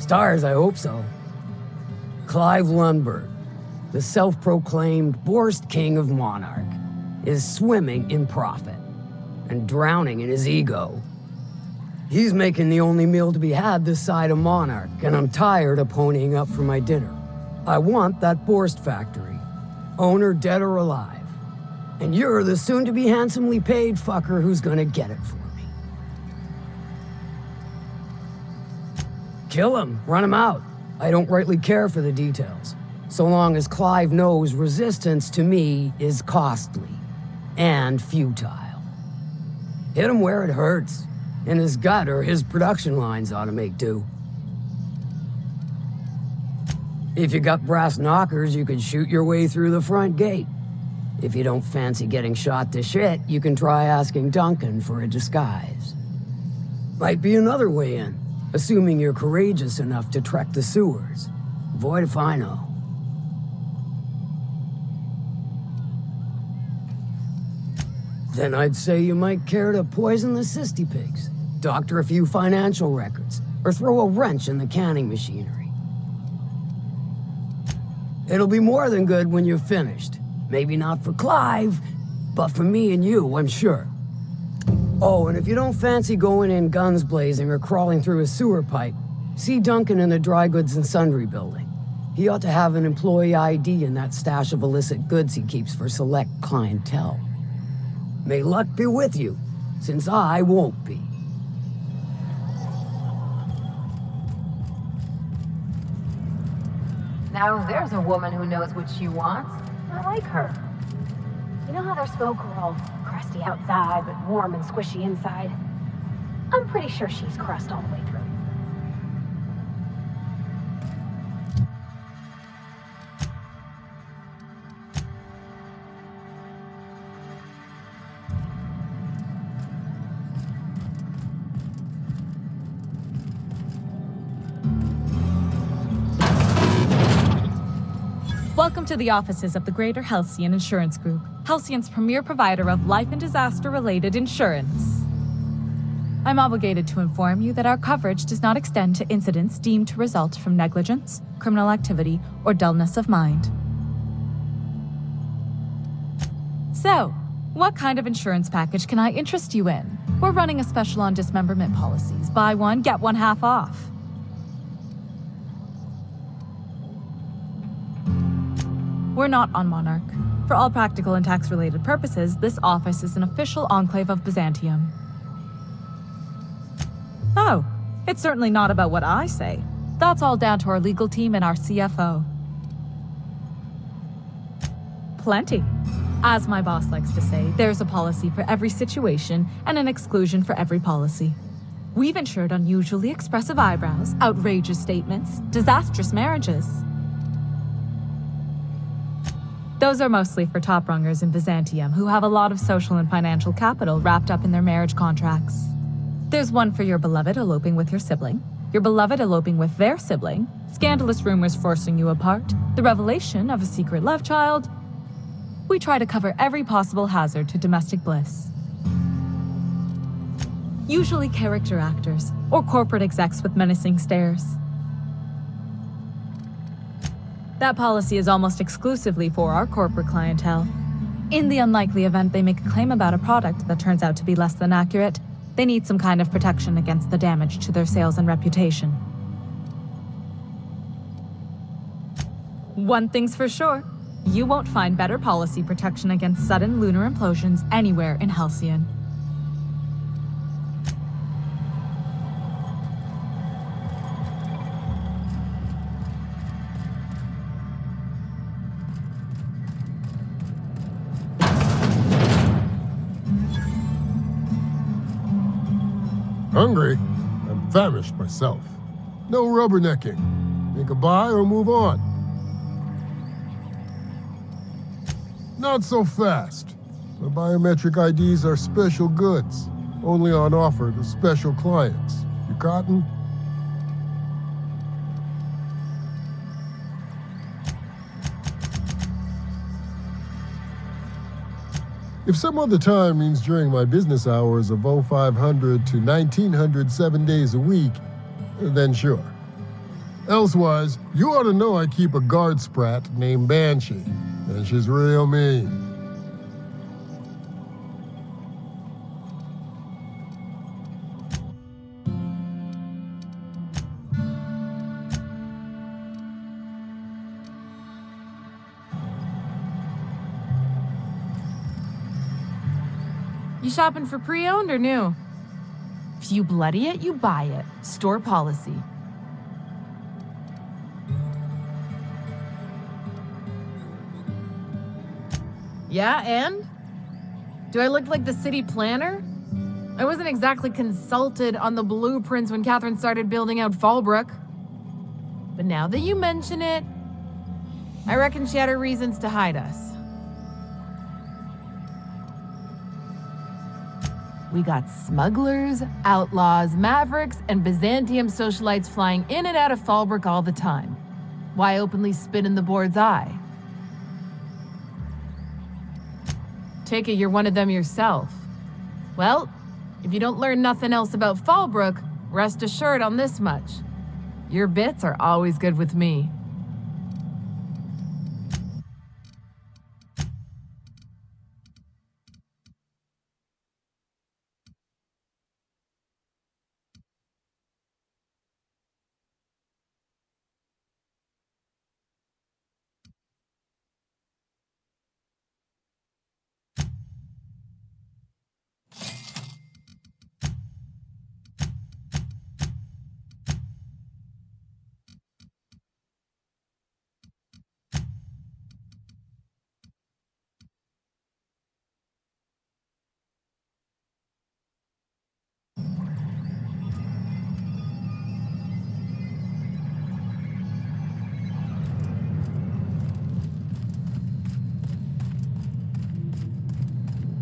Stars, I hope so. Clive Lundberg, the self-proclaimed Borst King of Monarch, is swimming in profit and drowning in his ego. He's making the only meal to be had this side of Monarch, and I'm tired of ponying up for my dinner. I want that Borst factory, owner dead or alive. And you're the soon-to-be handsomely paid fucker who's gonna get it for me. Kill him, run him out. I don't rightly care for the details, so long as Clive knows resistance to me is costly and futile. Hit him where it hurts. In his gut or his production lines ought to make do. If you got brass knockers, you could shoot your way through the front gate. If you don't fancy getting shot to shit, you can try asking Duncan for a disguise. Might be another way in, assuming you're courageous enough to trek the sewers. Void if I know. Then I'd say you might care to poison the cysty pigs, doctor a few financial records, or throw a wrench in the canning machinery. It'll be more than good when you're finished. Maybe not for Clive, but for me and you, I'm sure. Oh, and if you don't fancy going in guns blazing or crawling through a sewer pipe, see Duncan in the dry goods and sundry building. He ought to have an employee ID in that stash of illicit goods he keeps for select clientele. May luck be with you, since I won't be. Now there's a woman who knows what she wants. I like her. You know how their folk are all crusty outside, but warm and squishy inside? I'm pretty sure she's crust all the way through. Welcome to the offices of the Greater Halcyon Insurance Group, Halcyon's premier provider of life and disaster-related insurance. I'm obligated to inform you that our coverage does not extend to incidents deemed to result from negligence, criminal activity, or dullness of mind. So, what kind of insurance package can I interest you in? We're running a special on dismemberment policies. Buy one, get one half off. We're not on Monarch. For all practical and tax-related purposes, this office is an official enclave of Byzantium. Oh, it's certainly not about what I say. That's all down to our legal team and our CFO. Plenty. As my boss likes to say, there's a policy for every situation and an exclusion for every policy. We've insured unusually expressive eyebrows, outrageous statements, disastrous marriages. Those are mostly for top-rungers in Byzantium who have a lot of social and financial capital wrapped up in their marriage contracts. There's one for your beloved eloping with your sibling, your beloved eloping with their sibling, scandalous rumors forcing you apart, the revelation of a secret love child. We try to cover every possible hazard to domestic bliss. Usually character actors, or corporate execs with menacing stares. That policy is almost exclusively for our corporate clientele. In the unlikely event they make a claim about a product that turns out to be less than accurate, they need some kind of protection against the damage to their sales and reputation. One thing's for sure, you won't find better policy protection against sudden lunar implosions anywhere in Halcyon. Hungry? I'm famished myself. No rubbernecking. Make a buy or move on. Not so fast. My biometric IDs are special goods, only on offer to special clients. You cotton? If some other time means during my business hours of 0500 to 1900 7 days a week, then sure. Elsewise, you ought to know I keep a guard sprat named Banshee, and she's real mean. You shopping for pre-owned or new? If you bloody it, you buy it. Store policy. Yeah, and? Do I look like the city planner? I wasn't exactly consulted on the blueprints when Catherine started building out Fallbrook. But now that you mention it, I reckon she had her reasons to hide us. We got smugglers, outlaws, mavericks, and Byzantium socialites flying in and out of Fallbrook all the time. Why openly spit in the board's eye? Take it you're one of them yourself. Well, if you don't learn nothing else about Fallbrook, rest assured on this much. Your bits are always good with me.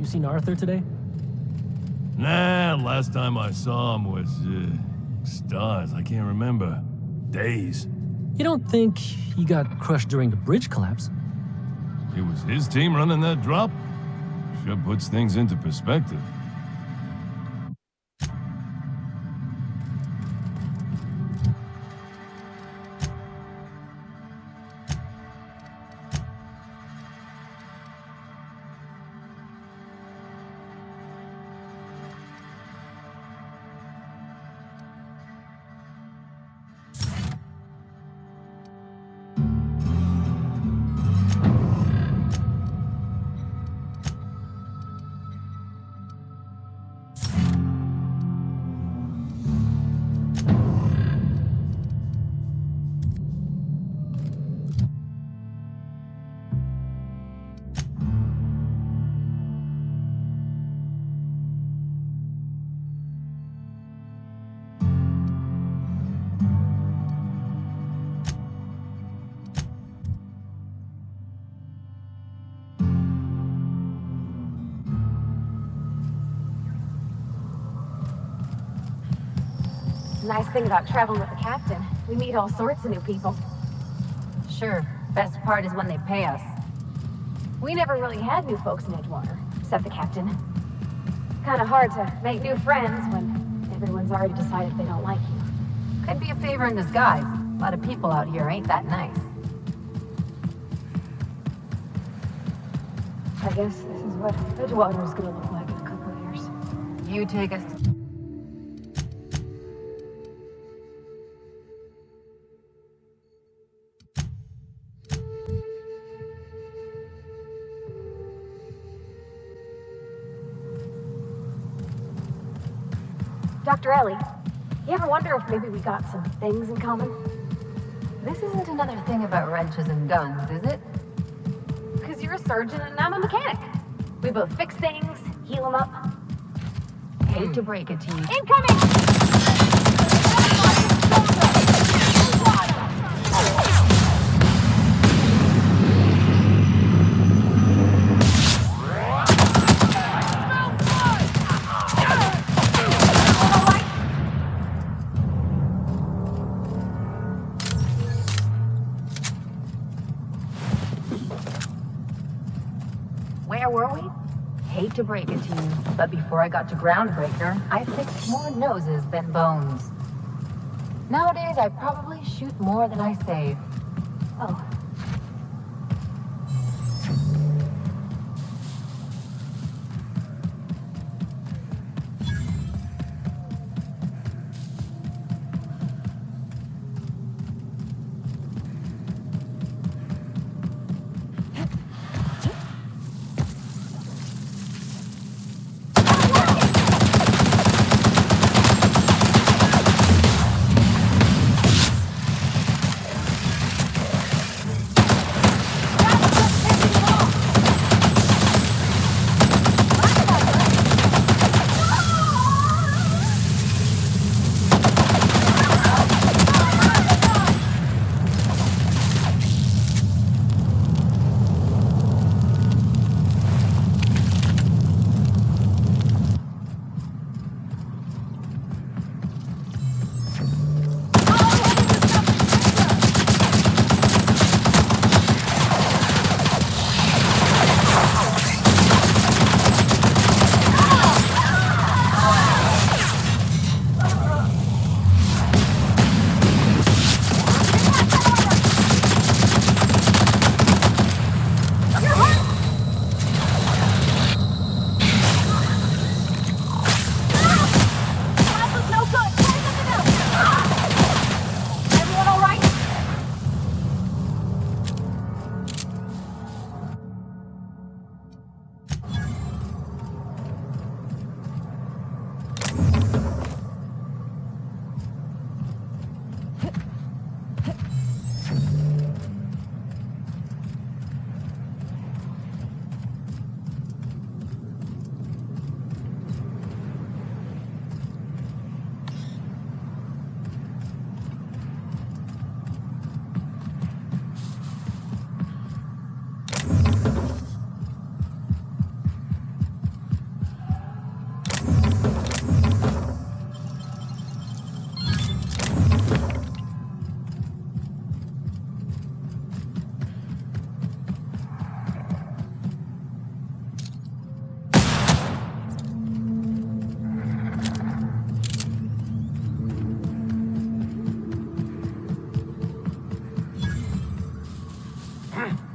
You seen Arthur today? Nah, last time I saw him was, stars. I can't remember. Days. You don't think he got crushed during the bridge collapse? It was his team running that drop? Sure puts things into perspective. Nice thing about traveling with the captain. We meet all sorts of new people. Sure, best part is when they pay us. We never really had new folks in Edgewater, except the captain. Kinda hard to make new friends when everyone's already decided they don't like you. Could be a favor in disguise. A lot of people out here ain't that nice. I guess this is what Edgewater is gonna look like in a couple of years. You take us. Dr. Ellie, you ever wonder if maybe we got some things in common? This isn't another thing about wrenches and guns, is it? Because you're a surgeon and I'm a mechanic. We both fix things, heal them up. Hate to break it to you. Incoming! Where were we? Hate to break it to you, but before I got to Groundbreaker, I fixed more noses than bones. Nowadays, I probably shoot more than I save. Oh.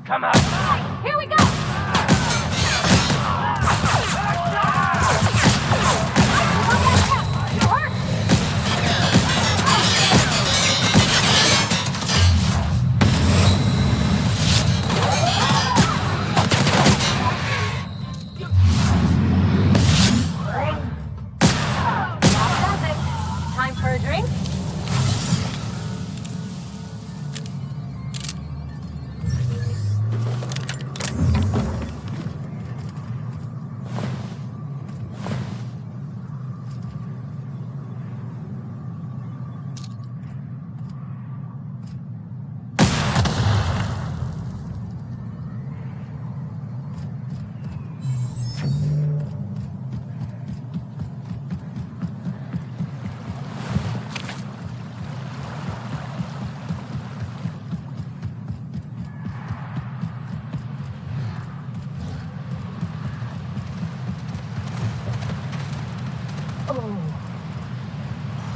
Come on. Here we go. Time for a drink?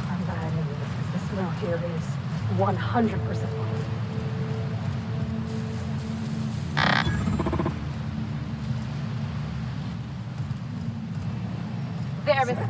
I'm glad I knew this, because the smell here is 100% false. Their mistake.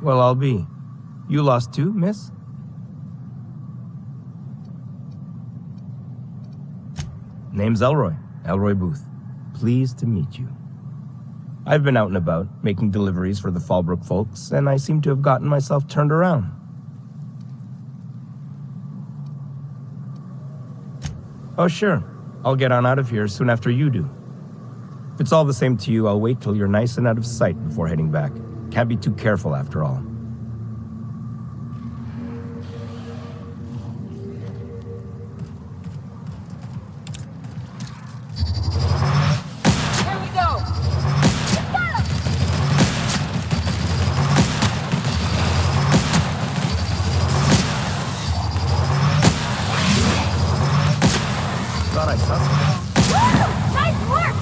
Well, I'll be. You lost too, miss? Name's Elroy. Elroy Booth. Pleased to meet you. I've been out and about, making deliveries for the Fallbrook folks, and I seem to have gotten myself turned around. Oh, sure. I'll get on out of here soon after you do. If it's all the same to you, I'll wait till you're nice and out of sight before heading back. Can't be too careful after all. Here we go. Thought I saw something. Nice work.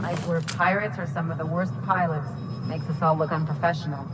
Like we're pirates or some of the worst pilots. Makes us all look unprofessional.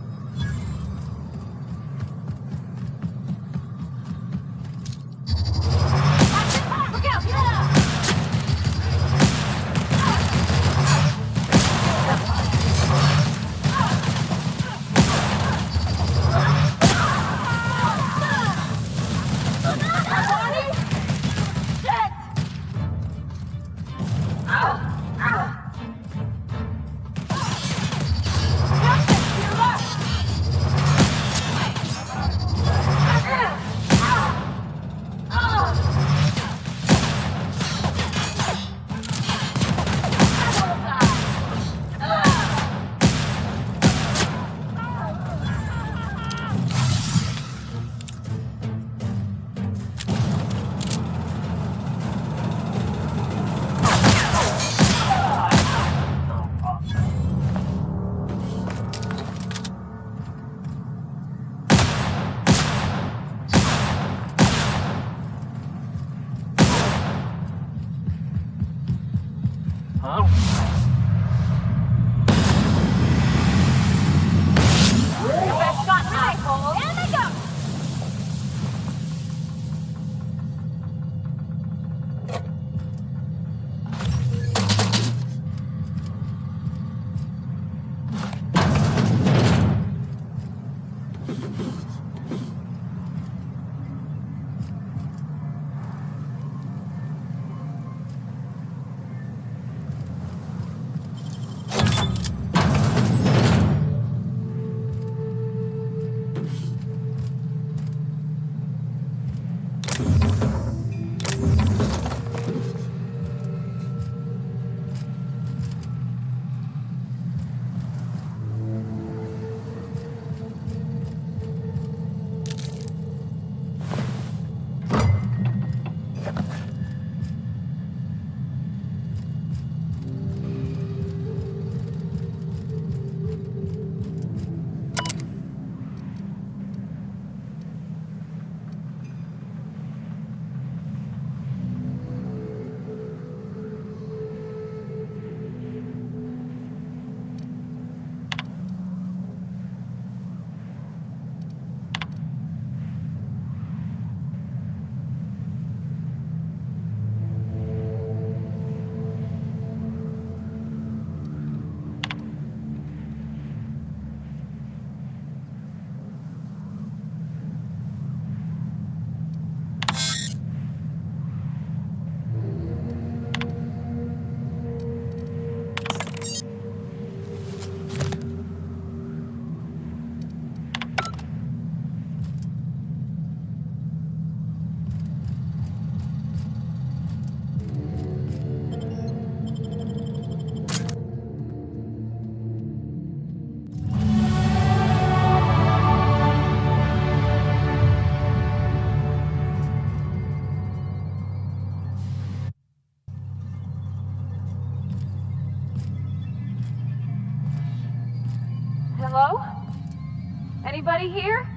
Hello? Anybody here?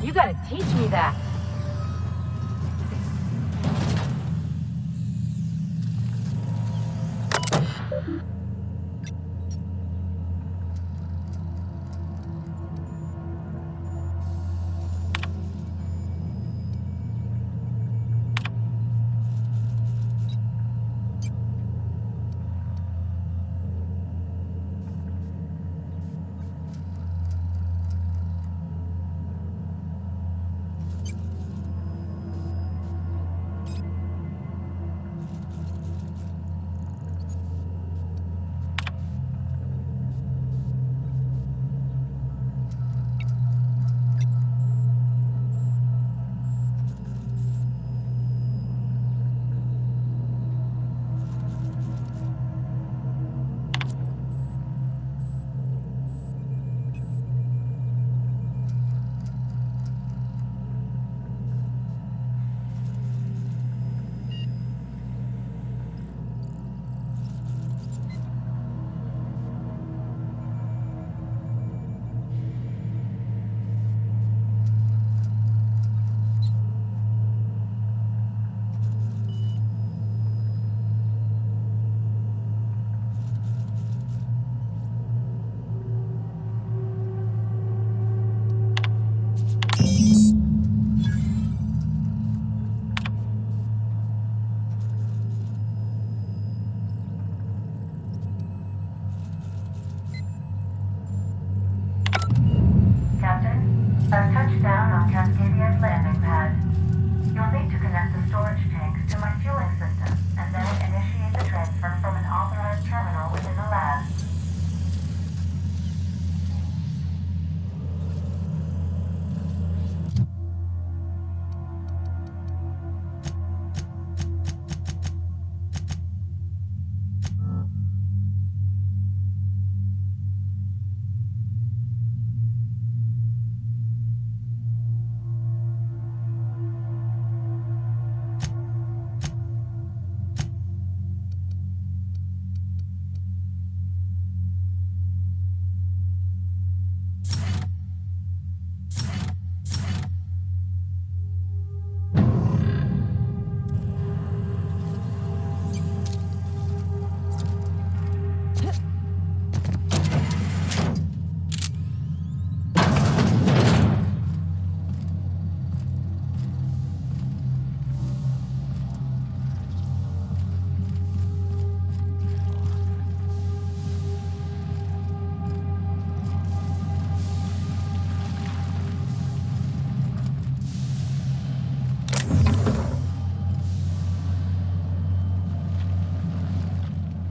You gotta teach me that.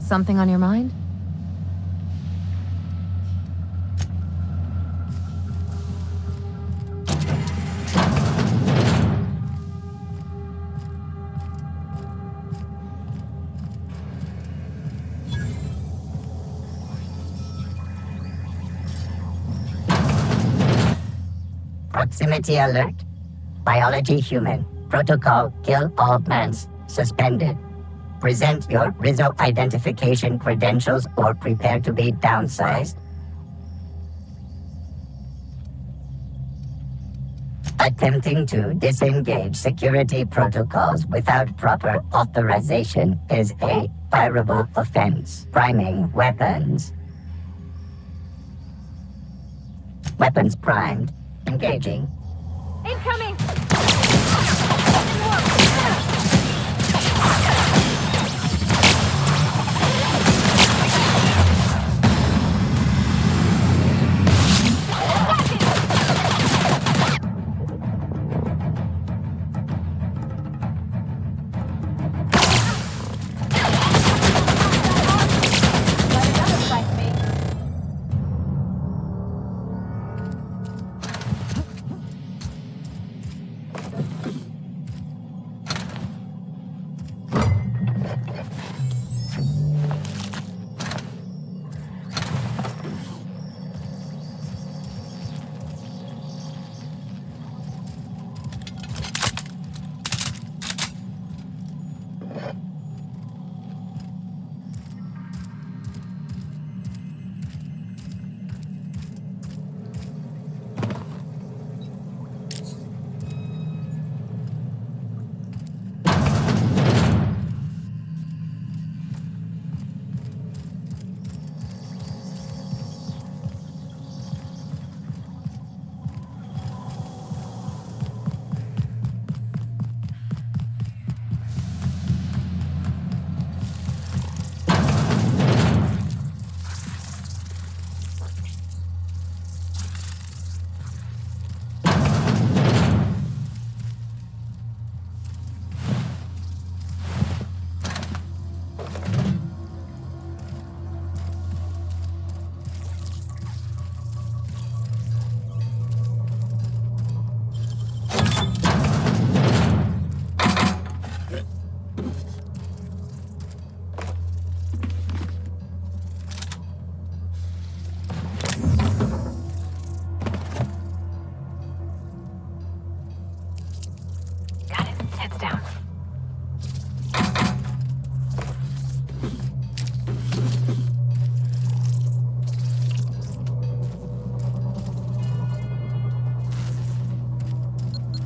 Something on your mind? Proximity alert. Biology human. Protocol kill all plants. Suspended. Present your Rizzo identification credentials or prepare to be downsized. Attempting to disengage security protocols without proper authorization is a fireable offense. Priming weapons. Weapons primed. Engaging. Incoming!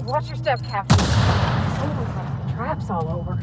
Watch your step, Captain. Someone's left traps all over.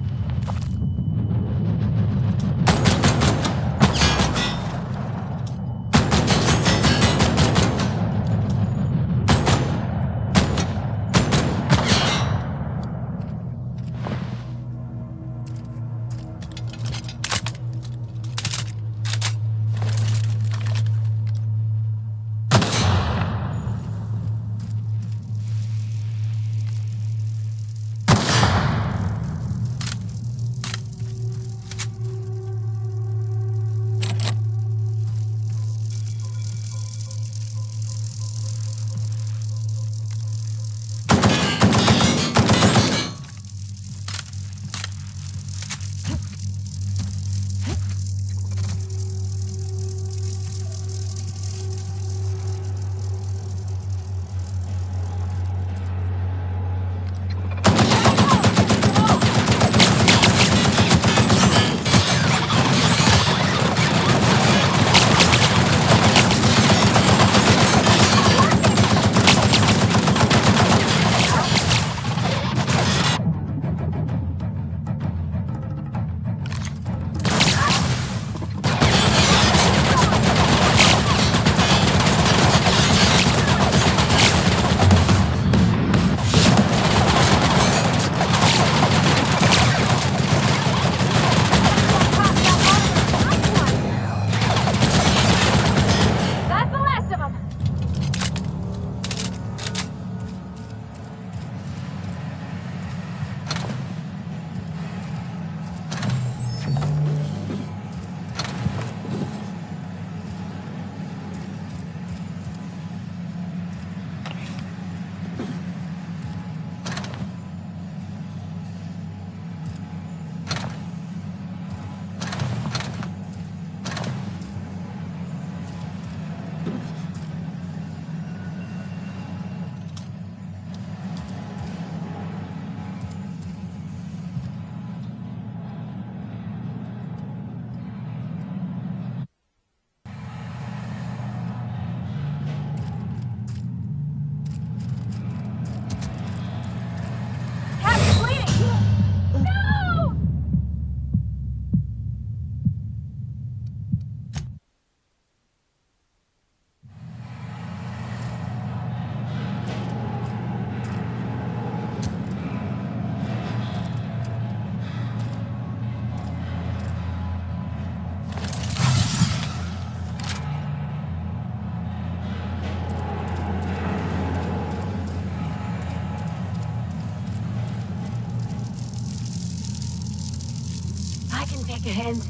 take a hand?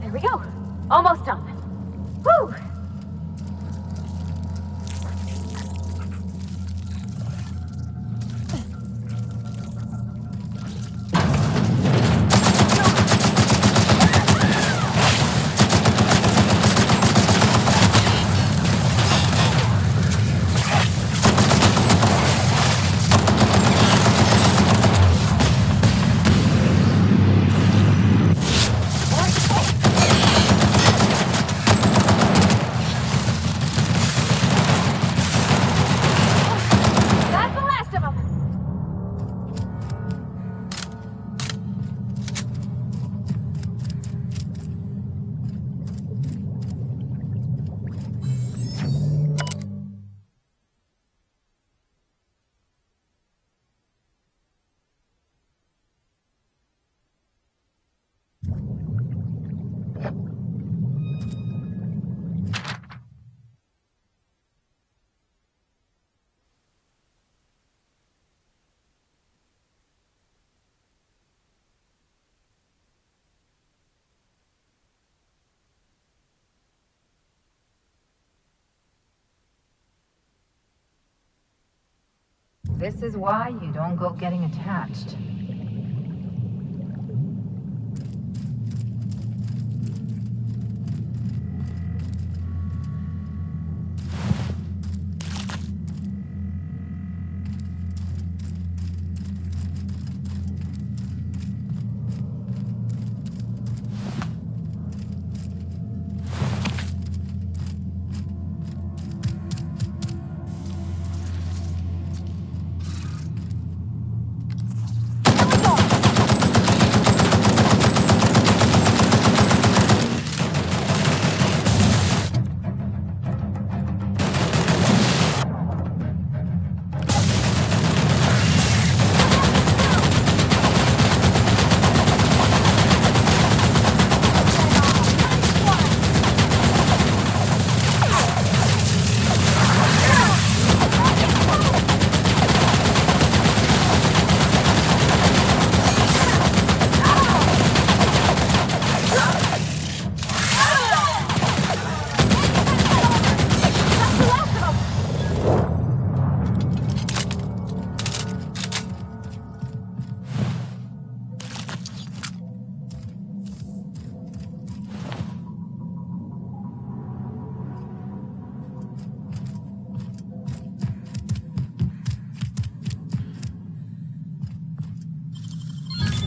There we go. Almost done. Whew! That's the last of them. This is why you don't go getting attached.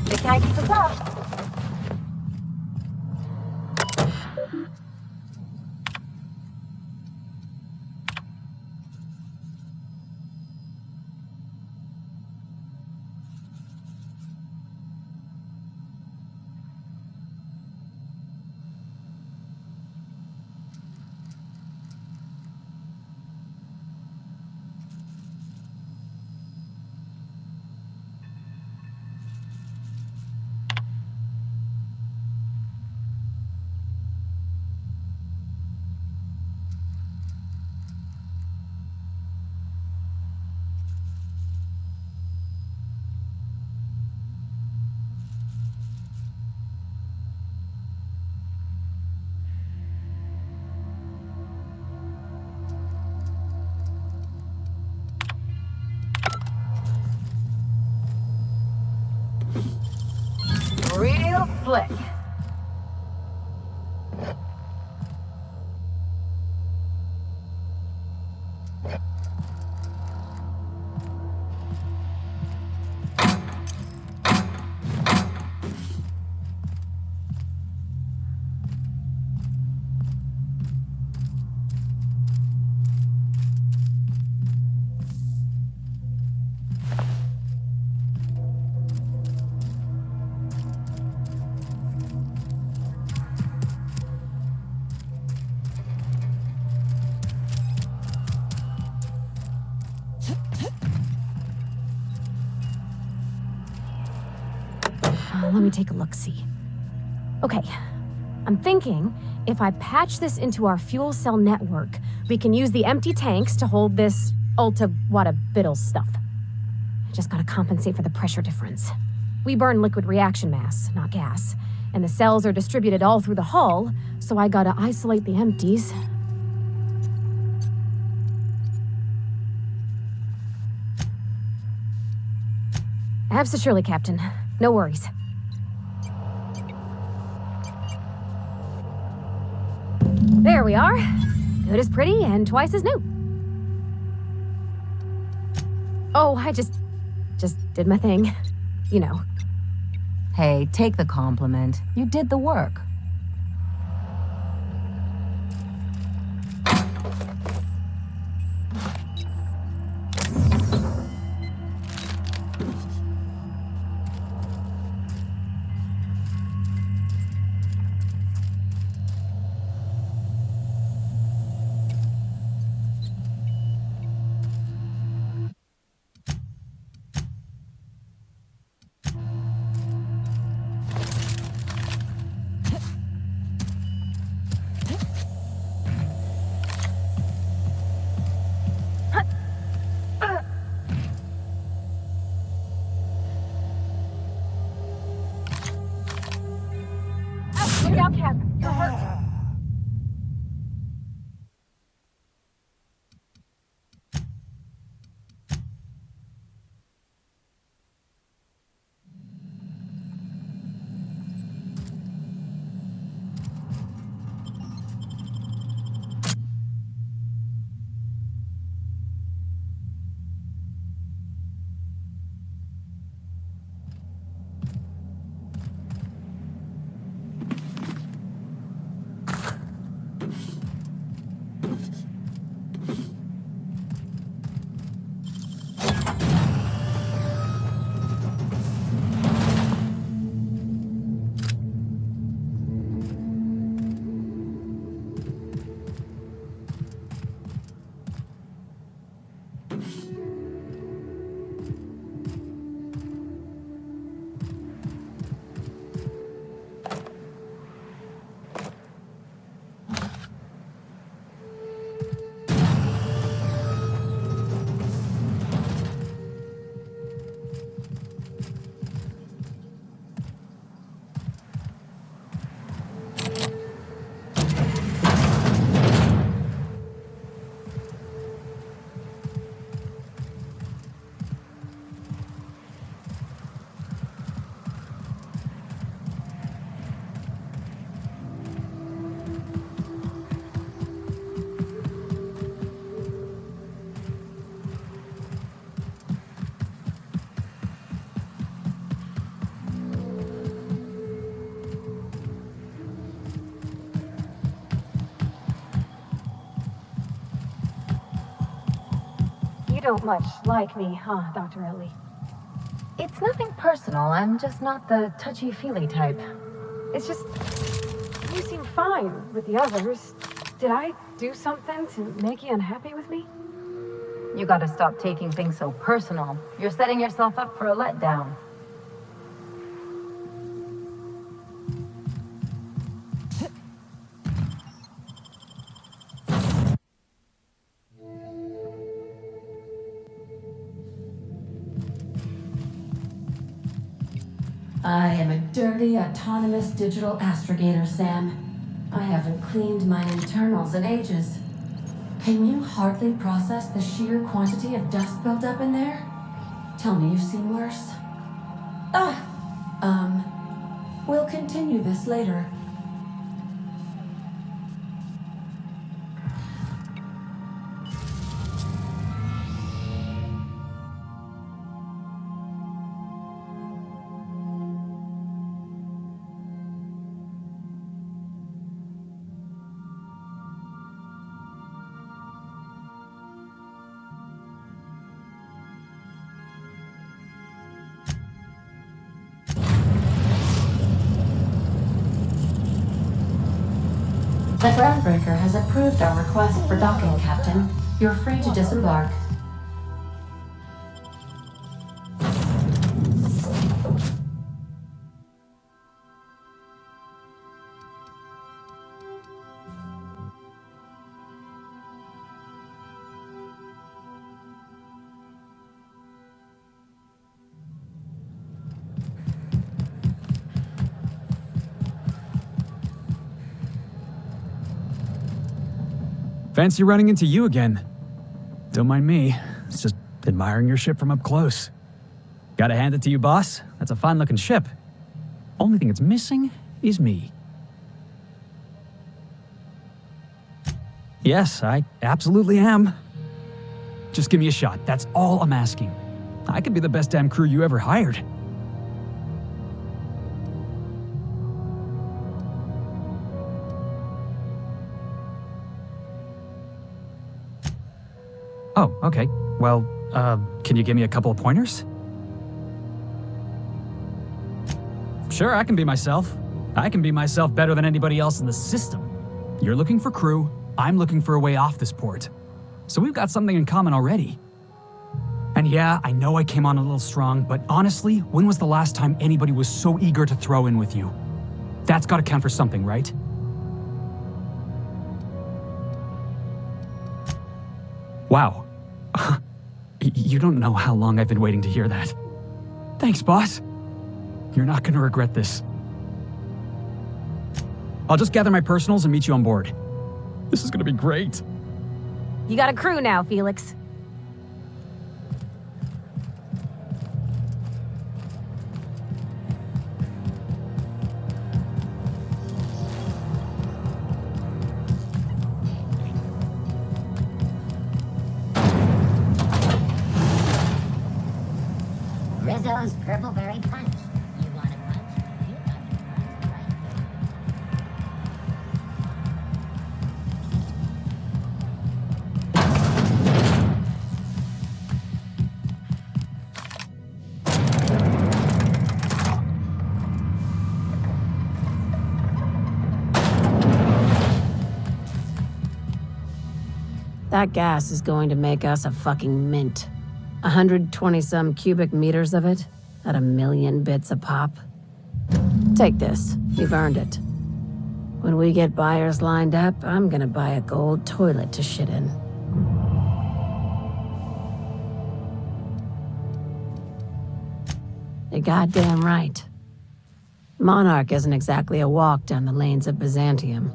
They can't keep us up. slick. Let me take a look-see. Okay, I'm thinking if I patch this into our fuel cell network, we can use the empty tanks to hold this ulta-wada-biddle stuff. Just gotta compensate for the pressure difference. We burn liquid reaction mass, not gas, and the cells are distributed all through the hull, so I gotta isolate the empties. Absolutely, Captain. No worries. There we are. Good as pretty and twice as new. Oh, I just did my thing. You know. Hey, take the compliment. You did the work. Look out, Cap. You're hurt. You don't much like me, huh, Dr. Ellie? It's nothing personal. I'm just not the touchy-feely type. It's just, you seem fine with the others. Did I do something to make you unhappy with me? You gotta stop taking things so personal. You're setting yourself up for a letdown. I am a dirty, autonomous digital astrogator, Sam. I haven't cleaned my internals in ages. Can you hardly process the sheer quantity of dust built up in there? Tell me you've seen worse. We'll continue this later. The Groundbreaker has approved our request for docking, Captain. You're free to disembark. Fancy running into you again. Don't mind me. It's just admiring your ship from up close. Gotta hand it to you, boss. That's a fine-looking ship. Only thing it's missing is me. Yes, I absolutely am. Just give me a shot. That's all I'm asking. I could be the best damn crew you ever hired. Oh, okay. Well, can you give me a couple of pointers? Sure, I can be myself. I can be myself better than anybody else in the system. You're looking for crew, I'm looking for a way off this port. So we've got something in common already. And yeah, I know I came on a little strong, but honestly, when was the last time anybody was so eager to throw in with you? That's gotta count for something, right? Wow. You don't know how long I've been waiting to hear that. Thanks, boss. You're not gonna regret this. I'll just gather my personals and meet you on board. This is gonna be great. You got a crew now, Felix. Rizzo's Purpleberry Punch. You want a punch? You got the punch right That gas is going to make us a fucking mint. 120-some cubic meters of it, at 1,000,000 bits a pop. Take this, you've earned it. When we get buyers lined up, I'm gonna buy a gold toilet to shit in. You're goddamn right. Monarch isn't exactly a walk down the lanes of Byzantium.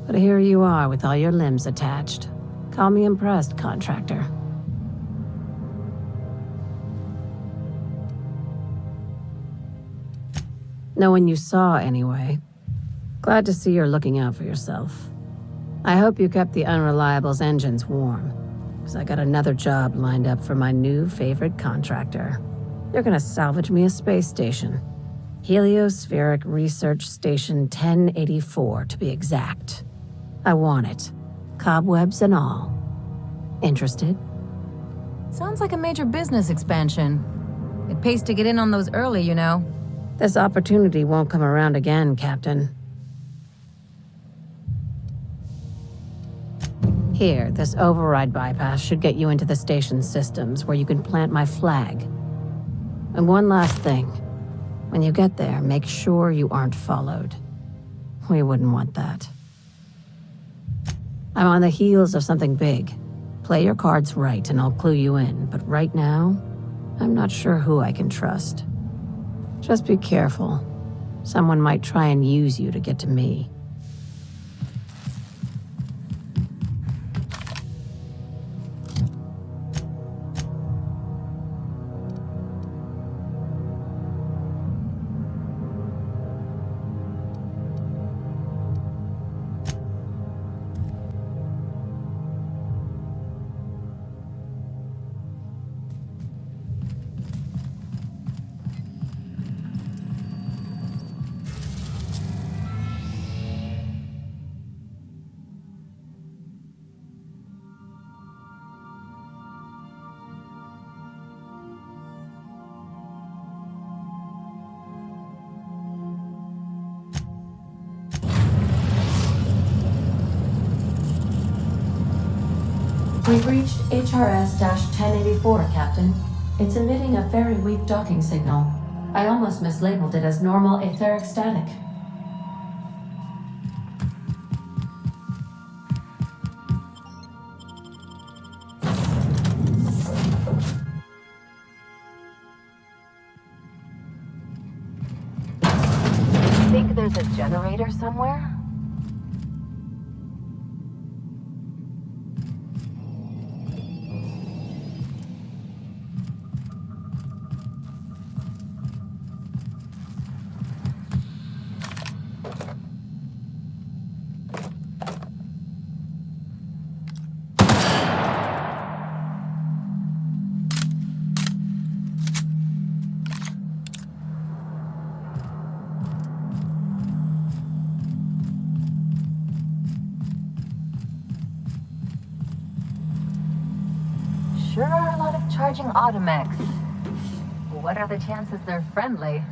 But here you are with all your limbs attached. Call me impressed, contractor. No one you saw, anyway. Glad to see you're looking out for yourself. I hope you kept the Unreliable's engines warm, because I got another job lined up for my new favorite contractor. They're gonna salvage me a space station. Heliospheric Research Station 1084, to be exact. I want it. Cobwebs and all. Interested? Sounds like a major business expansion. It pays to get in on those early, you know. This opportunity won't come around again, Captain. Here, this override bypass should get you into the station's systems where you can plant my flag. And one last thing. When you get there, make sure you aren't followed. We wouldn't want that. I'm on the heels of something big. Play your cards right and I'll clue you in, but right now, I'm not sure who I can trust. Just be careful. Someone might try and use you to get to me. We've reached HRS-1084, Captain. It's emitting a very weak docking signal. I almost mislabeled it as normal etheric static. Think there's a generator somewhere? Sure are a lot of charging automechs. What are the chances they're friendly?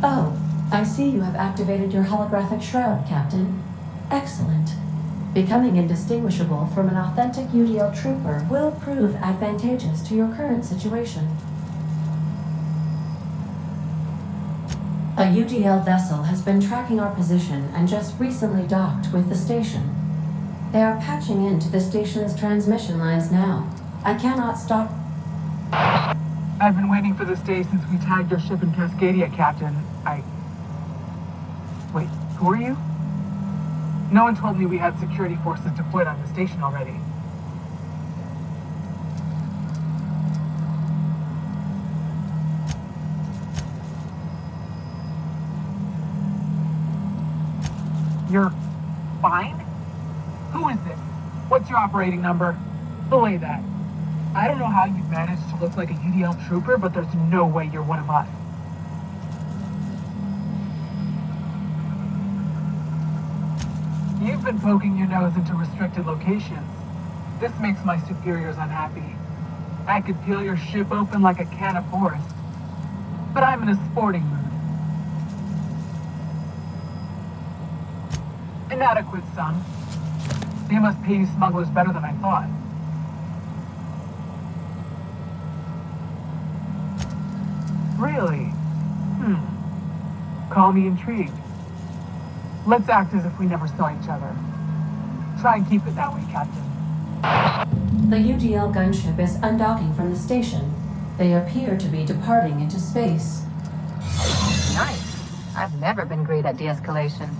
Oh, I see you have activated your holographic shroud, Captain. Excellent. Becoming indistinguishable from an authentic UDL trooper will prove advantageous to your current situation. A UDL vessel has been tracking our position and just recently docked with the station. They are patching into the station's transmission lines now. I cannot stop. I've been waiting for this day since we tagged your ship in Cascadia, Captain. Wait, who are you? No one told me we had security forces deployed on the station already. You're fine? Who is this? What's your operating number? Belay that. I don't know how you managed to look like a UDL trooper, but there's no way you're one of us. You've been poking your nose into restricted locations. This makes my superiors unhappy. I could peel your ship open like a can of Forest. But I'm in a sporting mood. Inadequate, son. They must pay you smugglers better than I thought. Really? Call me intrigued. Let's act as if we never saw each other. Try and keep it that way, Captain. The UDL gunship is undocking from the station. They appear to be departing into space. Nice. I've never been great at de-escalation.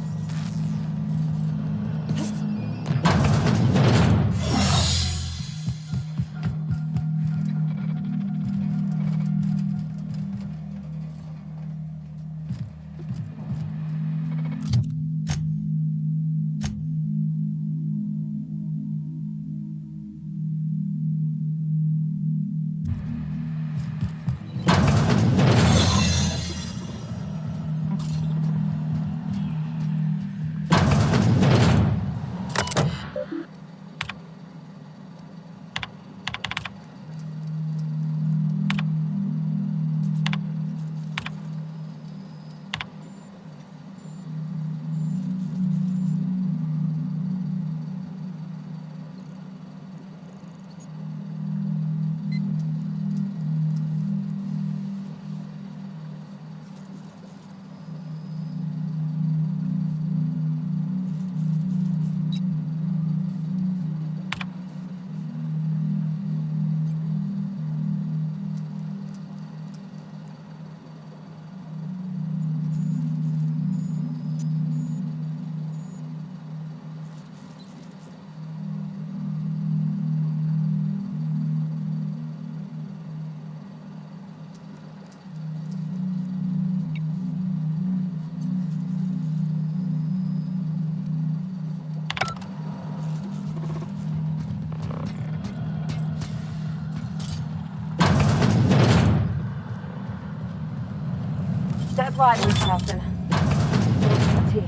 Dead lively, Captain. Teeth.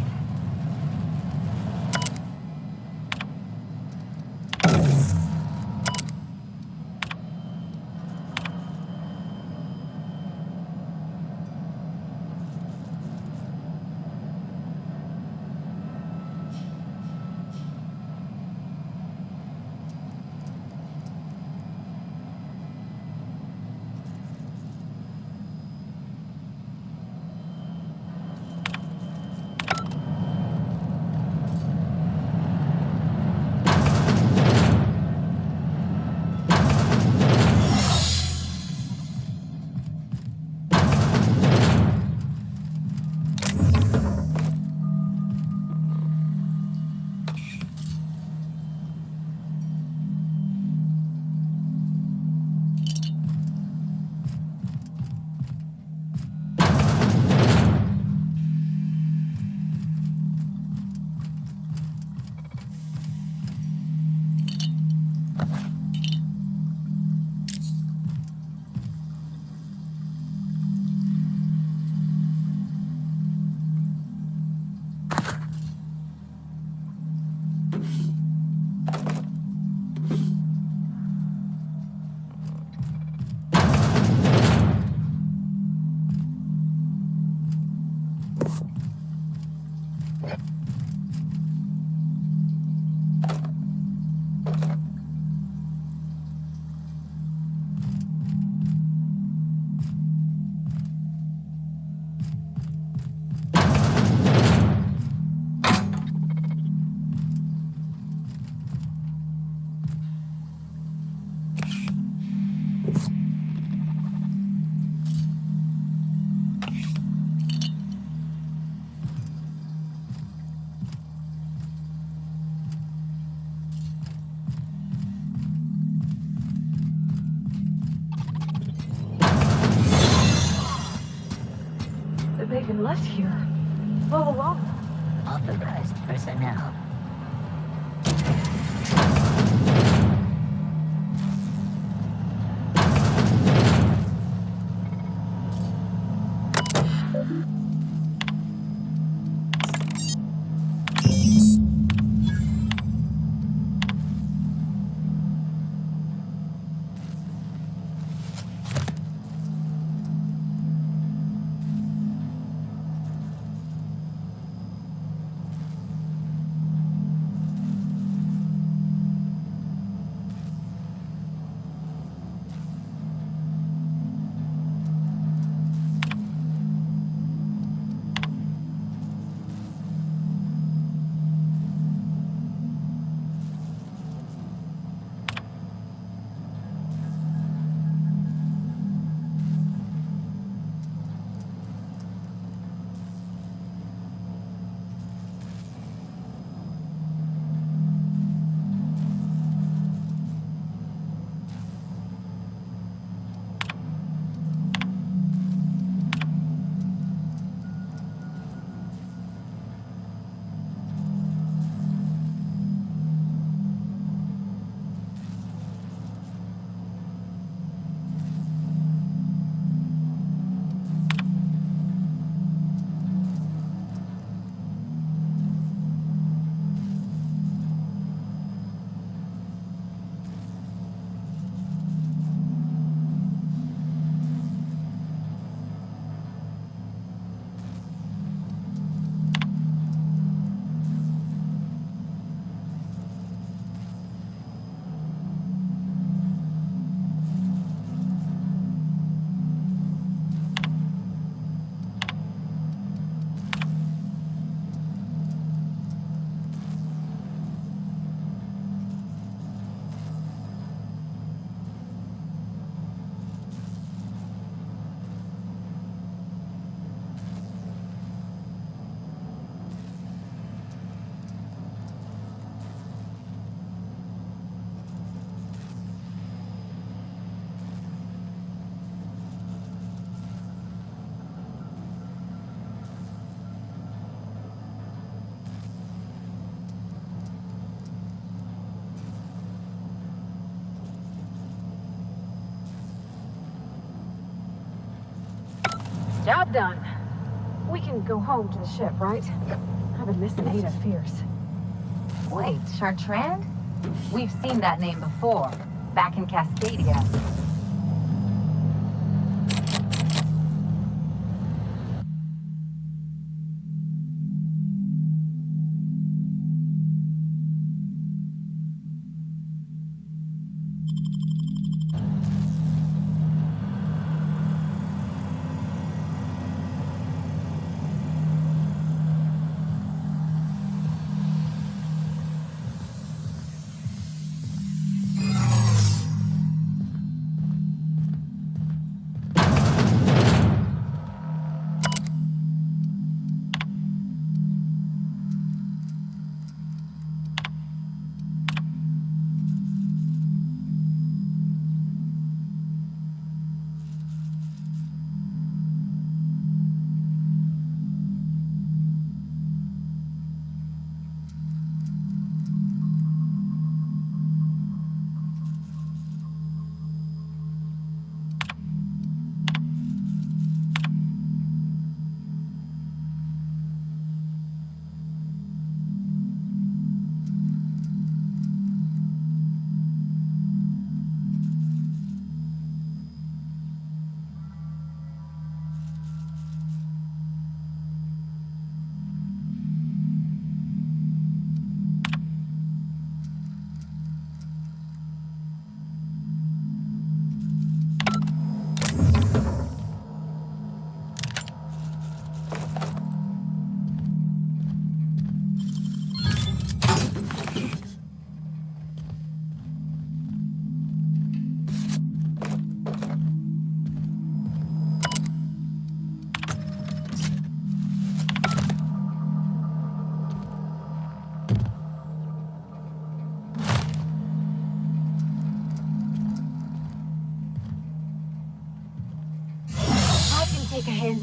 They've been left here all alone. Authorized personnel. Job done. We can go home to the ship, right? I've been missing Ada fierce. Wait, Chartrand? We've seen that name before, back in Cascadia. take a hint.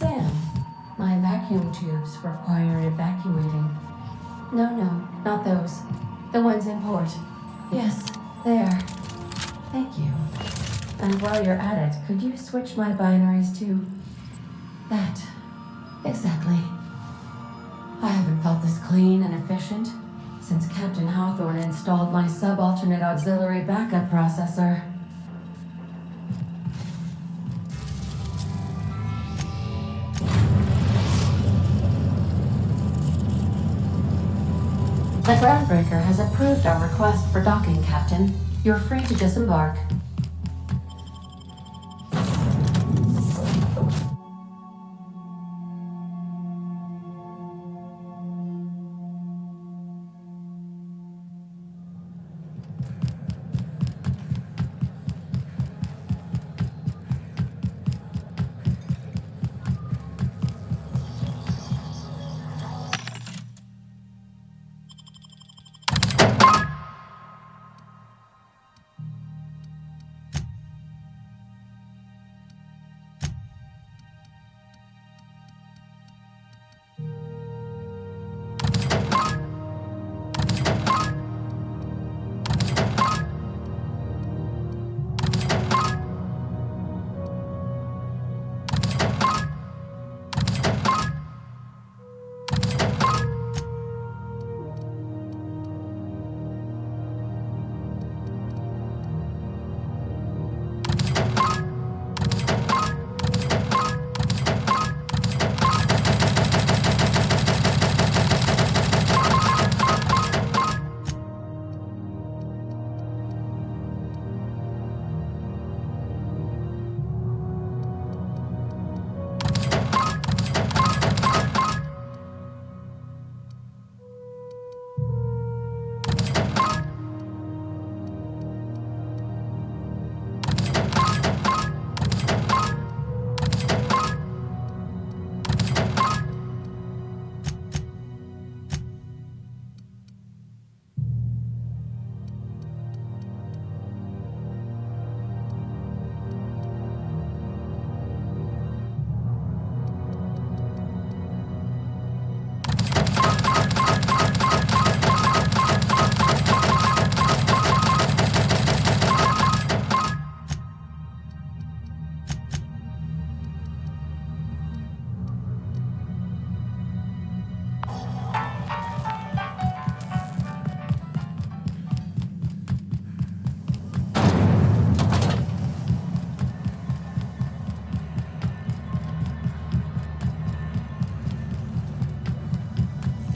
Sam, my vacuum tubes require evacuating. No, not those. The ones in port. Yes, there. Thank you. And while you're at it, could you switch my binaries to that? Exactly. I haven't felt this clean and efficient since Captain Hawthorne installed my subalternate auxiliary backup processor. The Groundbreaker has approved our request for docking, Captain. You're free to disembark.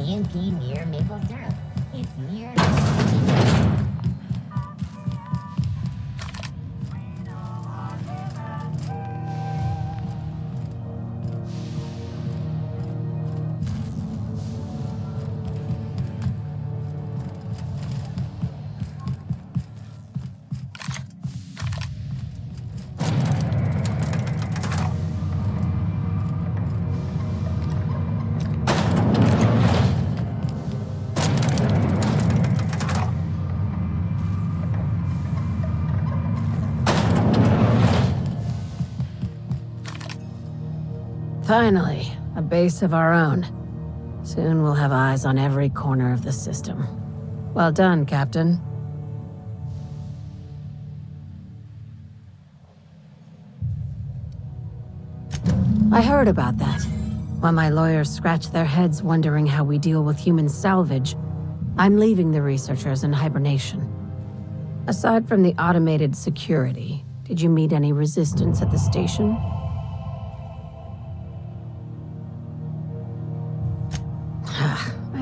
PNP near maple syrup. It's near. Finally, a base of our own. Soon we'll have eyes on every corner of the system. Well done, Captain. I heard about that. While my lawyers scratch their heads wondering how we deal with human salvage, I'm leaving the researchers in hibernation. Aside from the automated security, did you meet any resistance at the station?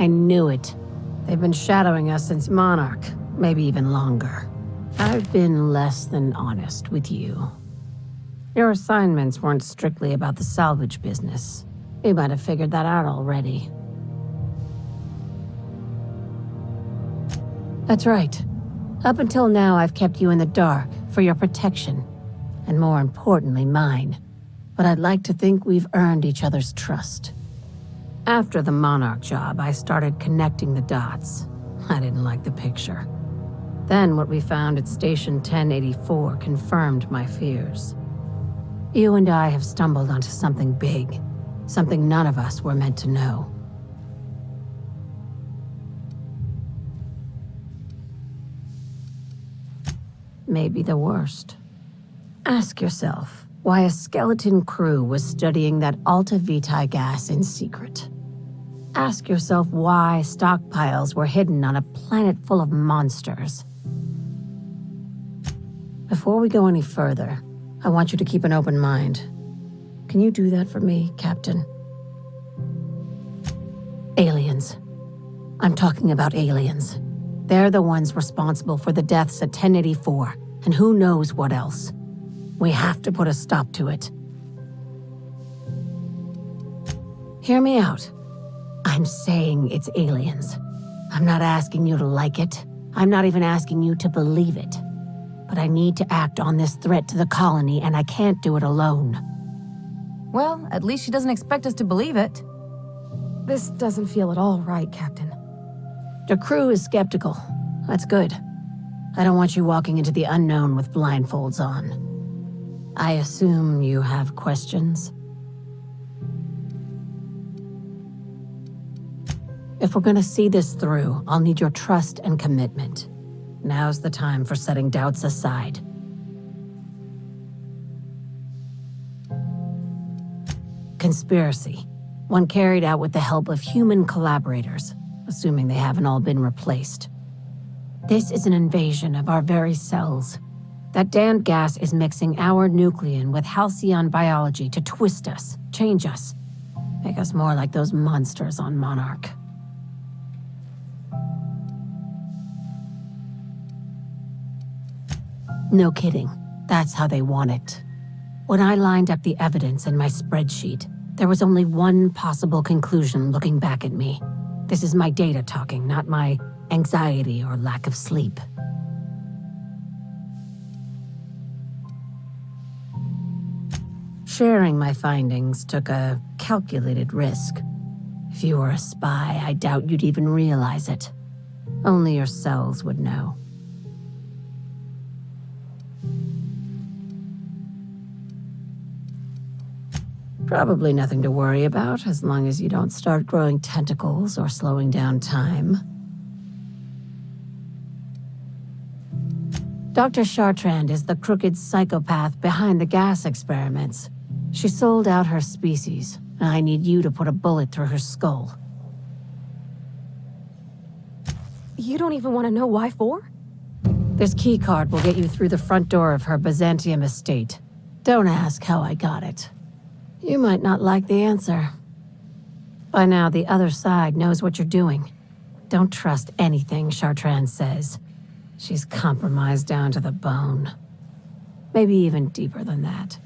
I knew it. They've been shadowing us since Monarch, maybe even longer. I've been less than honest with you. Your assignments weren't strictly about the salvage business. You might have figured that out already. That's right. Up until now, I've kept you in the dark for your protection, and more importantly, mine. But I'd like to think we've earned each other's trust. After the Monarch job, I started connecting the dots. I didn't like the picture. Then what we found at Station 1084 confirmed my fears. You and I have stumbled onto something big, something none of us were meant to know. Maybe the worst. Ask yourself why a skeleton crew was studying that Alta Vitae gas in secret. Ask yourself why stockpiles were hidden on a planet full of monsters. Before we go any further, I want you to keep an open mind. Can you do that for me, Captain? Aliens. I'm talking about aliens. They're the ones responsible for the deaths at 1084, and who knows what else. We have to put a stop to it. Hear me out. I'm saying it's aliens. I'm not asking you to like it. I'm not even asking you to believe it. But I need to act on this threat to the colony, and I can't do it alone. Well, at least she doesn't expect us to believe it. This doesn't feel at all right, Captain. The crew is skeptical. That's good. I don't want you walking into the unknown with blindfolds on. I assume you have questions? If we're gonna see this through, I'll need your trust and commitment. Now's the time for setting doubts aside. Conspiracy. One carried out with the help of human collaborators, assuming they haven't all been replaced. This is an invasion of our very cells. That damned gas is mixing our nucleon with halcyon biology to twist us, change us, make us more like those monsters on Monarch. No kidding. That's how they want it. When I lined up the evidence in my spreadsheet, there was only one possible conclusion looking back at me. This is my data talking, not my anxiety or lack of sleep. Sharing my findings took a calculated risk. If you were a spy, I doubt you'd even realize it. Only your cells would know. Probably nothing to worry about, as long as you don't start growing tentacles or slowing down time. Dr. Chartrand is the crooked psychopath behind the gas experiments. She sold out her species, and I need you to put a bullet through her skull. You don't even want to know why for? This keycard will get you through the front door of her Byzantium estate. Don't ask how I got it. You might not like the answer. By now, the other side knows what you're doing. Don't trust anything Chartrand says. She's compromised down to the bone. Maybe even deeper than that.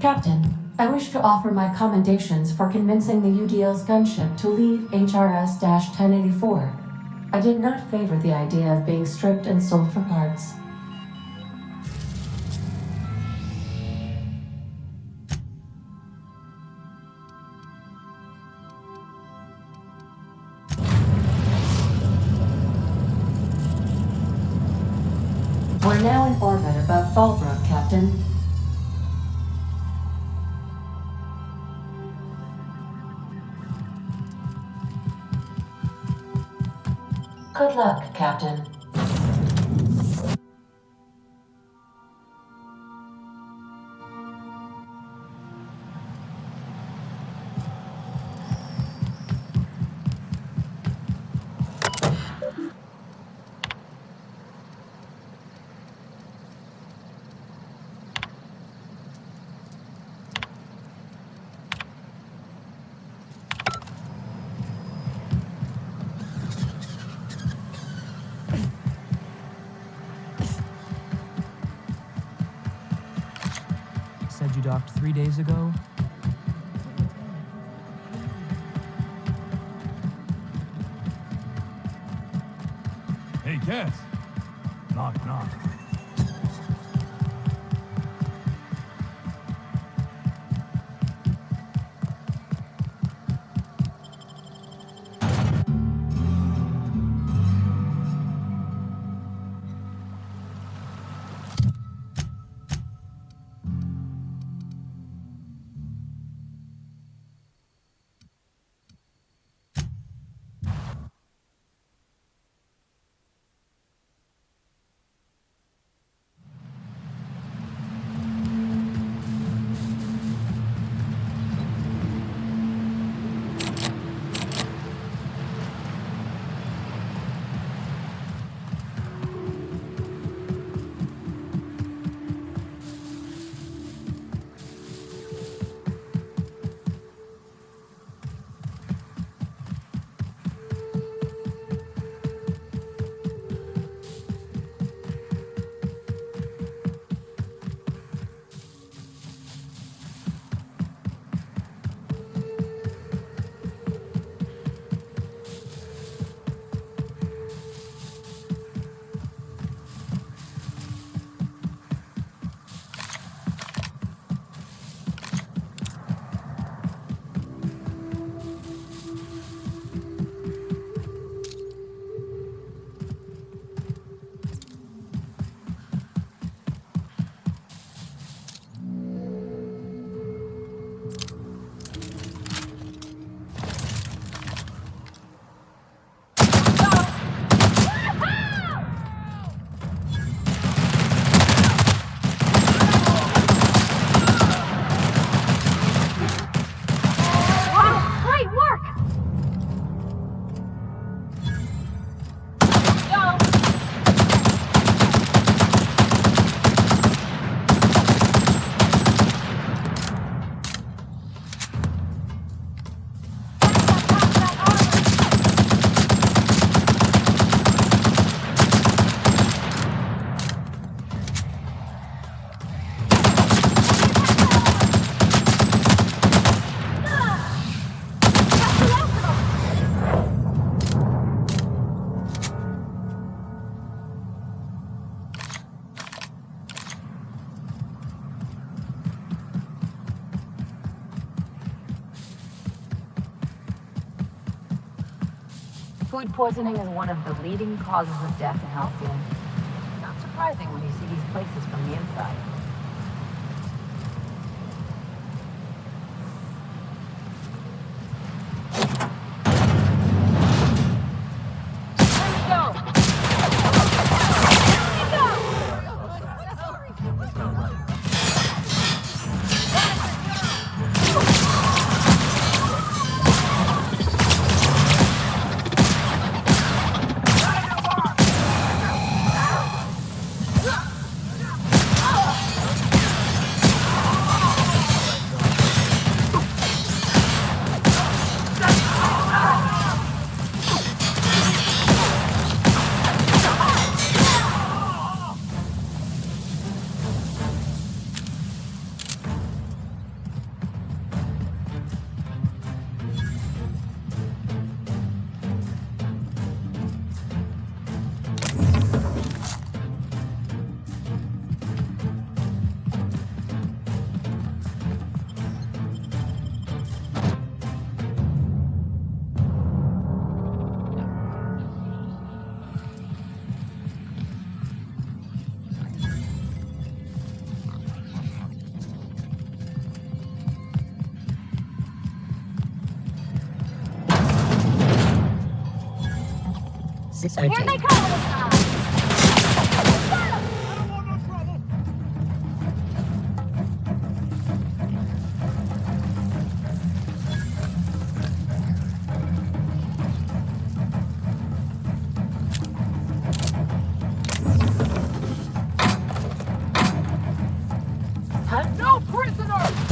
Captain, I wish to offer my commendations for convincing the UDL's gunship to leave HRS-1084. I did not favor the idea of being stripped and sold for parts. We're now in orbit above Fallbrook, Captain. Good luck, Captain. Said you docked 3 days ago? Hey, Cass. Knock, knock. Food poisoning is one of the leading causes of death in Halcyon. Not surprising when you see these places from the inside. Here they come! No prisoners!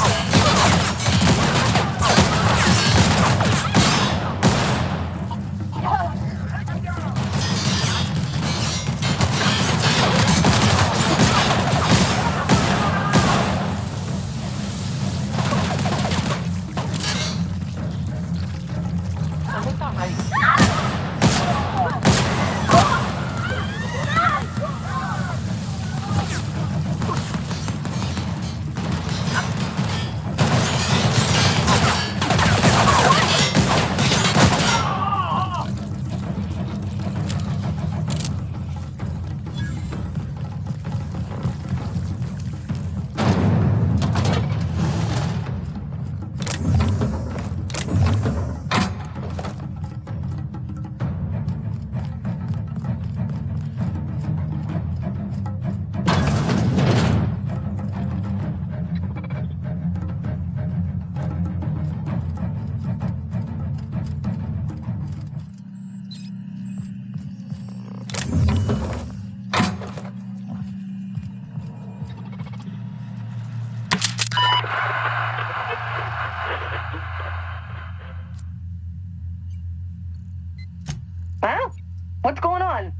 Huh? What's going on?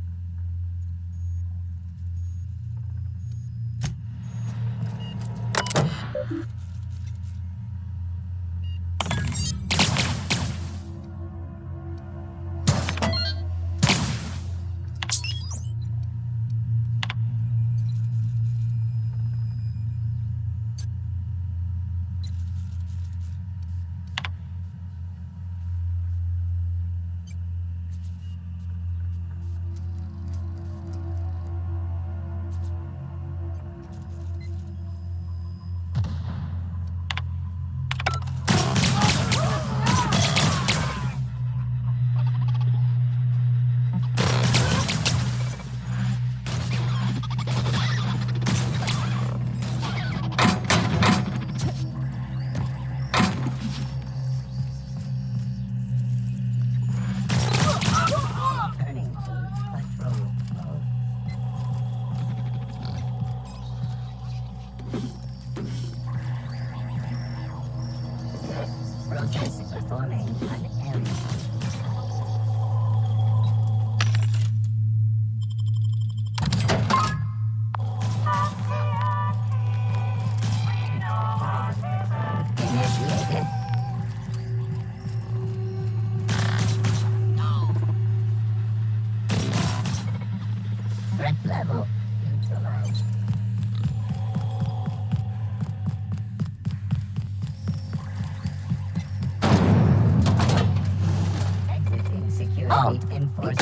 Oh, state enforced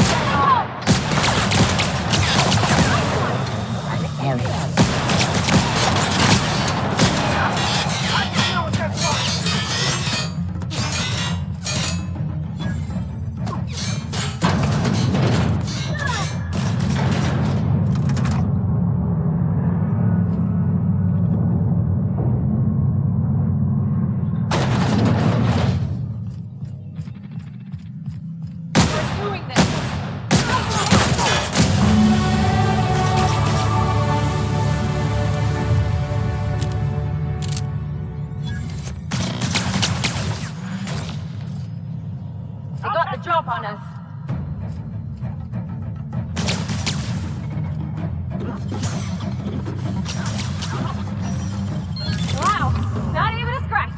an area. They got the drop on us. Wow, not even a scratch.